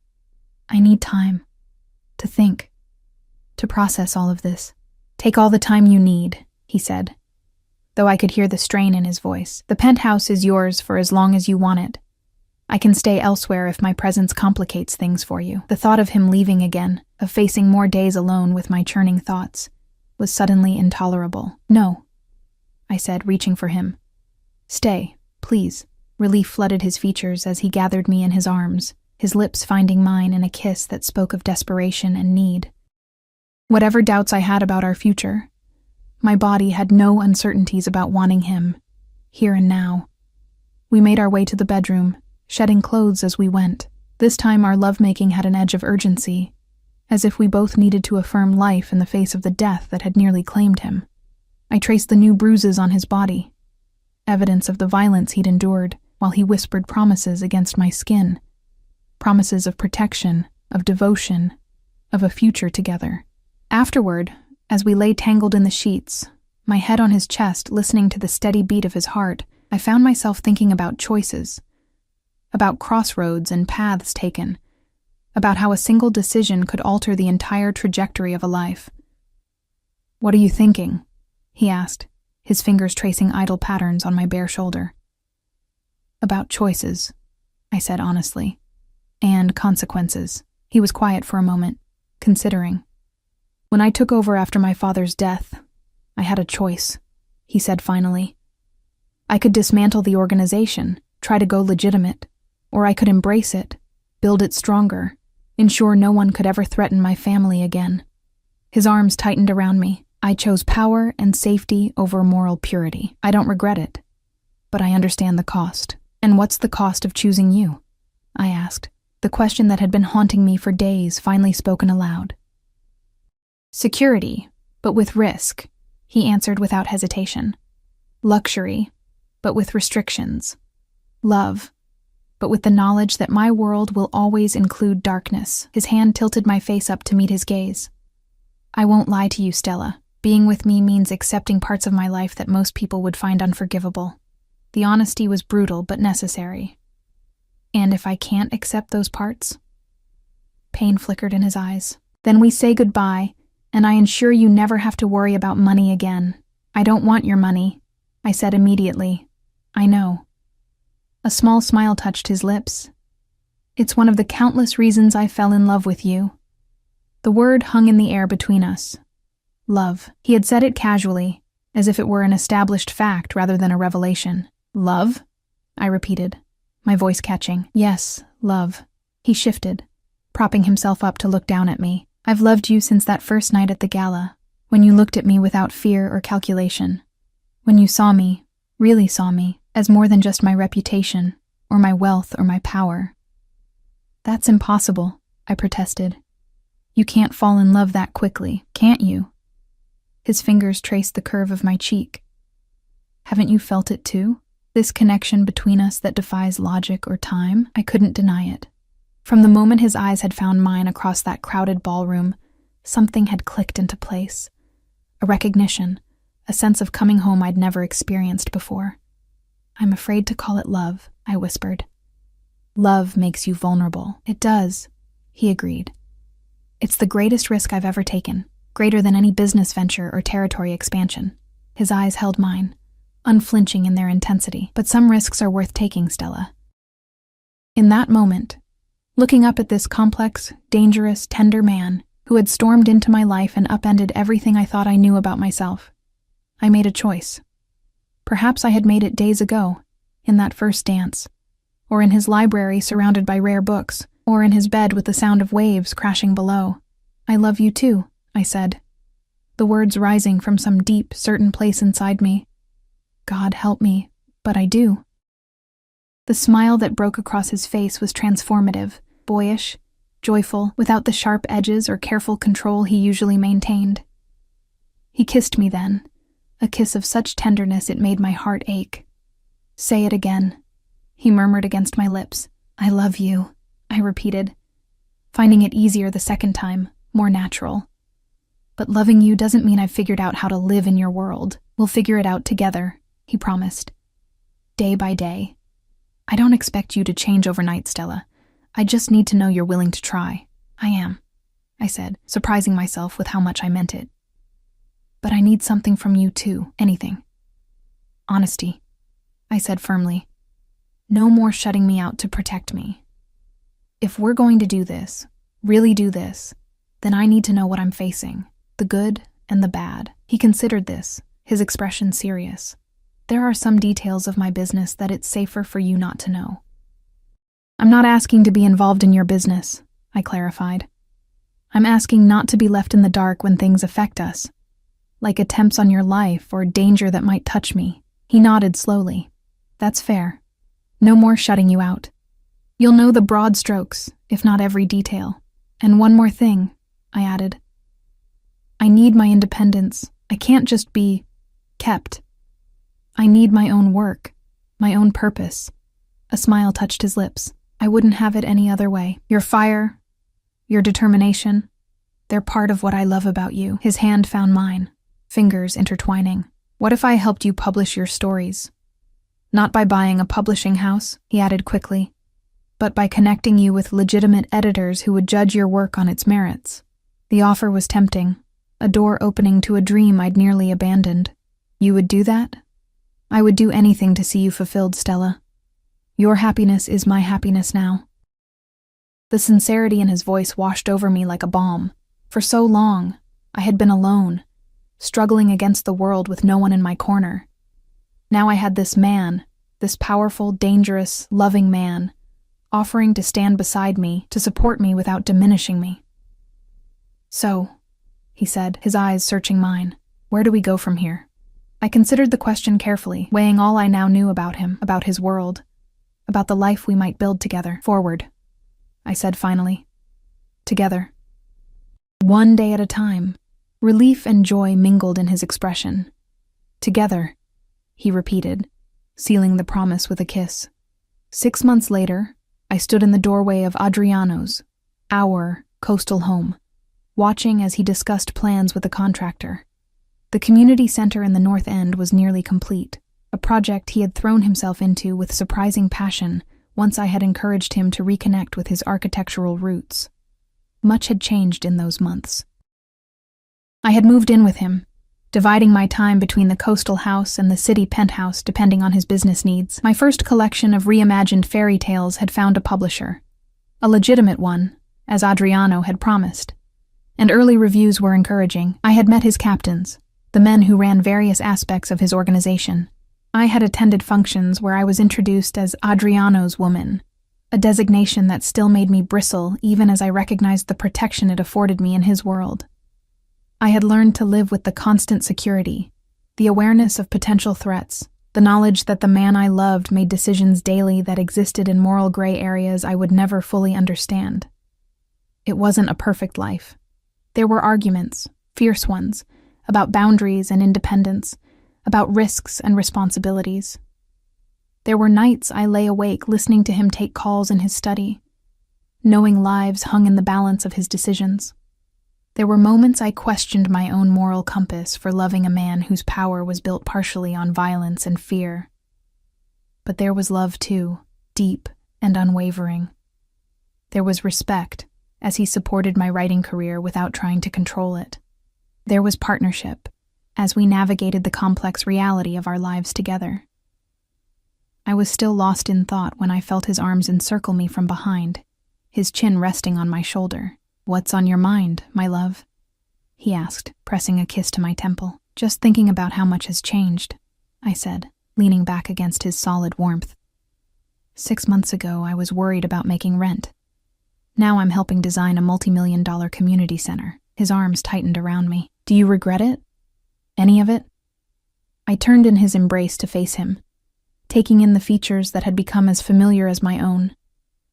"I need time. To think. To process all of this." "Take all the time you need," he said, though I could hear the strain in his voice. "The penthouse is yours for as long as you want it. I can stay elsewhere if my presence complicates things for you." The thought of him leaving again, of facing more days alone with my churning thoughts, was suddenly intolerable. "No," I said, reaching for him. "Stay, please." Relief flooded his features as he gathered me in his arms, his lips finding mine in a kiss that spoke of desperation and need. Whatever doubts I had about our future, my body had no uncertainties about wanting him, here and now. We made our way to the bedroom, shedding clothes as we went. This time our lovemaking had an edge of urgency, as if we both needed to affirm life in the face of the death that had nearly claimed him. I traced the new bruises on his body, evidence of the violence he'd endured, while he whispered promises against my skin. Promises of protection, of devotion, of a future together. Afterward, as we lay tangled in the sheets, my head on his chest listening to the steady beat of his heart, I found myself thinking about choices, about crossroads and paths taken, about how a single decision could alter the entire trajectory of a life. "What are you thinking?" he asked, his fingers tracing idle patterns on my bare shoulder. "About choices," I said honestly, "and consequences." He was quiet for a moment, considering. "When I took over after my father's death, I had a choice," he said finally. "I could dismantle the organization, try to go legitimate, or I could embrace it, build it stronger, ensure no one could ever threaten my family again." His arms tightened around me. "I chose power and safety over moral purity. I don't regret it, but I understand the cost." "And what's the cost of choosing you?" I asked, the question that had been haunting me for days finally spoken aloud. "Security, but with risk," he answered without hesitation. "Luxury, but with restrictions. Love, but with the knowledge that my world will always include darkness." His hand tilted my face up to meet his gaze. "I won't lie to you, Stella. Being with me means accepting parts of my life that most people would find unforgivable. The honesty was brutal but necessary. And if I can't accept those parts? Pain flickered in his eyes. Then we say goodbye, and I ensure you never have to worry about money again. I don't want your money, I said immediately. I know. A small smile touched his lips. It's one of the countless reasons I fell in love with you. The word hung in the air between us. Love. He had said it casually, as if it were an established fact rather than a revelation. Love? I repeated, my voice catching. Yes, love. He shifted, propping himself up to look down at me. I've loved you since that first night at the gala, when you looked at me without fear or calculation. When you saw me, really saw me, as more than just my reputation, or my wealth or my power. That's impossible, I protested. You can't fall in love that quickly, can't you? His fingers traced the curve of my cheek. Haven't you felt it too? This connection between us that defies logic or time? I couldn't deny it. From the moment his eyes had found mine across that crowded ballroom, something had clicked into place. A recognition, a sense of coming home I'd never experienced before. I'm afraid to call it love, I whispered. Love makes you vulnerable. It does, he agreed. It's the greatest risk I've ever taken, greater than any business venture or territory expansion. His eyes held mine, unflinching in their intensity. But some risks are worth taking, Stella. In that moment, looking up at this complex, dangerous, tender man who had stormed into my life and upended everything I thought I knew about myself, I made a choice. Perhaps I had made it days ago, in that first dance, or in his library surrounded by rare books, or in his bed with the sound of waves crashing below. I love you too, I said, the words rising from some deep, certain place inside me. God help me, but I do. The smile that broke across his face was transformative, boyish, joyful, without the sharp edges or careful control he usually maintained. He kissed me then, a kiss of such tenderness it made my heart ache. Say it again, he murmured against my lips. I love you, I repeated, finding it easier the second time, more natural. But loving you doesn't mean I've figured out how to live in your world. We'll figure it out together, he promised. Day by day. I don't expect you to change overnight, Stella. I just need to know you're willing to try. I am, I said, surprising myself with how much I meant it. But I need something from you too, anything. Honesty, I said firmly. No more shutting me out to protect me. If we're going to do this, really do this, then I need to know what I'm facing, the good and the bad. He considered this, his expression serious. There are some details of my business that it's safer for you not to know. I'm not asking to be involved in your business, I clarified. I'm asking not to be left in the dark when things affect us, like attempts on your life or danger that might touch me. He nodded slowly. That's fair. No more shutting you out. You'll know the broad strokes, if not every detail. And one more thing, I added. I need my independence. I can't just be kept. I need my own work, my own purpose. A smile touched his lips. I wouldn't have it any other way. Your fire, your determination, they're part of what I love about you. His hand found mine, fingers intertwining. What if I helped you publish your stories? Not by buying a publishing house, he added quickly, but by connecting you with legitimate editors who would judge your work on its merits. The offer was tempting, a door opening to a dream I'd nearly abandoned. You would do that? I would do anything to see you fulfilled, Stella. Your happiness is my happiness now. The sincerity in his voice washed over me like a balm. For so long, I had been alone, struggling against the world with no one in my corner. Now I had this man, this powerful, dangerous, loving man, offering to stand beside me, to support me without diminishing me. So, he said, his eyes searching mine, where do we go from here? I considered the question carefully, weighing all I now knew about him, about his world, about the life we might build together. Forward, I said finally. Together. One day at a time. Relief and joy mingled in his expression. Together, he repeated, sealing the promise with a kiss. 6 months later, I stood in the doorway of Adriano's, our coastal home, watching as he discussed plans with the contractor. The community center in the North End was nearly complete. a project he had thrown himself into with surprising passion once I had encouraged him to reconnect with his architectural roots. Much had changed in those months. I had moved in with him, dividing my time between the coastal house and the city penthouse depending on his business needs. My first collection of reimagined fairy tales had found a publisher, a legitimate one, as Adriano had promised, and early reviews were encouraging. I had met his captains, the men who ran various aspects of his organization. I had attended functions where I was introduced as Adriano's woman, a designation that still made me bristle even as I recognized the protection it afforded me in his world. I had learned to live with the constant security, the awareness of potential threats, the knowledge that the man I loved made decisions daily that existed in moral gray areas I would never fully understand. It wasn't a perfect life. There were arguments, fierce ones, about boundaries and independence, about risks and responsibilities. There were nights I lay awake listening to him take calls in his study, knowing lives hung in the balance of his decisions. There were moments I questioned my own moral compass for loving a man whose power was built partially on violence and fear. But there was love too, deep and unwavering. There was respect, as he supported my writing career without trying to control it. There was partnership, as we navigated the complex reality of our lives together. I was still lost in thought when I felt his arms encircle me from behind, his chin resting on my shoulder. "What's on your mind, my love?" he asked, pressing a kiss to my temple. "Just thinking about how much has changed," I said, leaning back against his solid warmth. 6 months ago, I was worried about making rent. Now I'm helping design a multi-million-dollar community center. His arms tightened around me. "Do you regret it? Any of it?" I turned in his embrace to face him, taking in the features that had become as familiar as my own.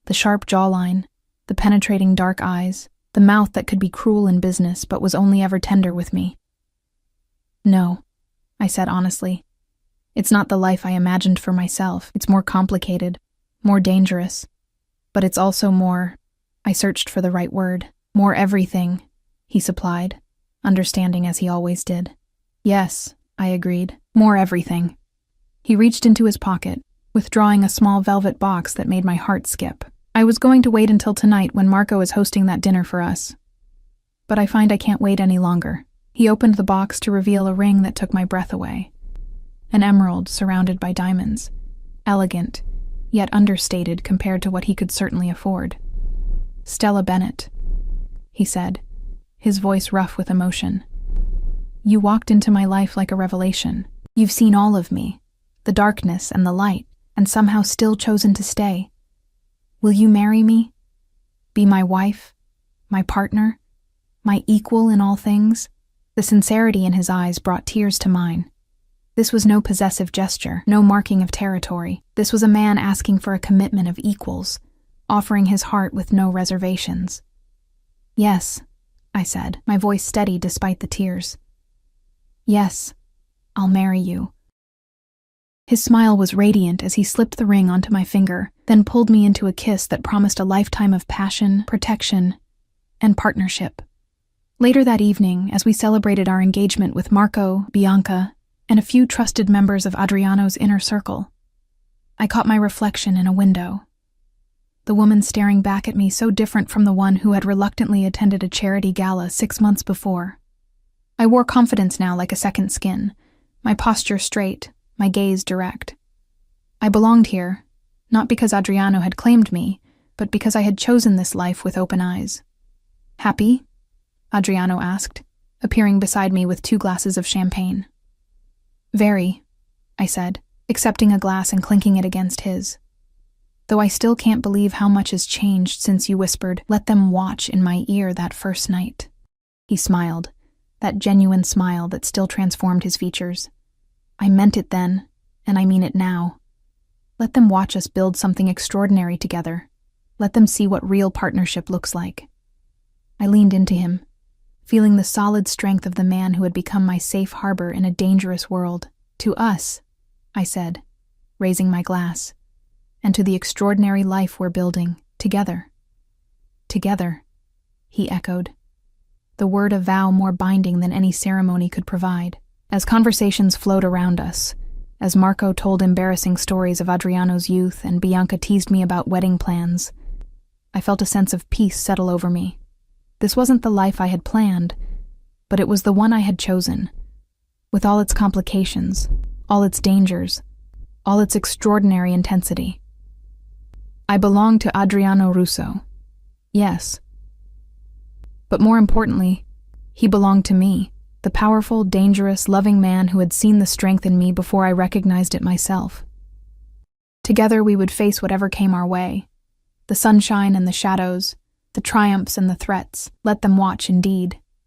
The sharp jawline, the penetrating dark eyes, the mouth that could be cruel in business but was only ever tender with me. "No," I said honestly. "It's not the life I imagined for myself. It's more complicated, more dangerous. But it's also more," I searched for the right word, "more everything," he supplied, understanding as he always did. "Yes," I agreed, "more everything." He reached into his pocket, withdrawing a small velvet box that made my heart skip. "I was going to wait until tonight when Marco is hosting that dinner for us. But I find I can't wait any longer." He opened the box to reveal a ring that took my breath away. An emerald surrounded by diamonds. Elegant, yet understated compared to what he could certainly afford. "Stella Bennett," he said, his voice rough with emotion. "You walked into my life like a revelation. You've seen all of me, the darkness and the light, and somehow still chosen to stay. Will you marry me? Be my wife? My partner? My equal in all things?" The sincerity in his eyes brought tears to mine. This was no possessive gesture, no marking of territory. This was a man asking for a commitment of equals, offering his heart with no reservations. "Yes," I said, my voice steady despite the tears. "Yes, I'll marry you." His smile was radiant as he slipped the ring onto my finger, then pulled me into a kiss that promised a lifetime of passion, protection, and partnership. Later that evening, as we celebrated our engagement with Marco, Bianca, and a few trusted members of Adriano's inner circle, I caught my reflection in a window. The woman staring back at me so different from the one who had reluctantly attended a charity gala 6 months before. I wore confidence now like a second skin, my posture straight, my gaze direct. I belonged here, not because Adriano had claimed me, but because I had chosen this life with open eyes. "Happy?" Adriano asked, appearing beside me with 2 glasses of champagne. "Very," I said, accepting a glass and clinking it against his. "Though I still can't believe how much has changed since you whispered, 'Let them watch,' in my ear that first night." He smiled, that genuine smile that still transformed his features. "I meant it then, and I mean it now. Let them watch us build something extraordinary together. Let them see what real partnership looks like." I leaned into him, feeling the solid strength of the man who had become my safe harbor in a dangerous world. "To us," I said, raising my glass, "and to the extraordinary life we're building, together." "Together," he echoed, the word a vow more binding than any ceremony could provide. As conversations flowed around us, as Marco told embarrassing stories of Adriano's youth and Bianca teased me about wedding plans. I felt a sense of peace settle over me. This wasn't the life I had planned, but it was the one I had chosen, with all its complications, all its dangers, all its extraordinary intensity. I belonged to Adriano Russo. Yes. But more importantly, he belonged to me, the powerful, dangerous, loving man who had seen the strength in me before I recognized it myself. Together we would face whatever came our way. The sunshine and the shadows, the triumphs and the threats, let them watch indeed.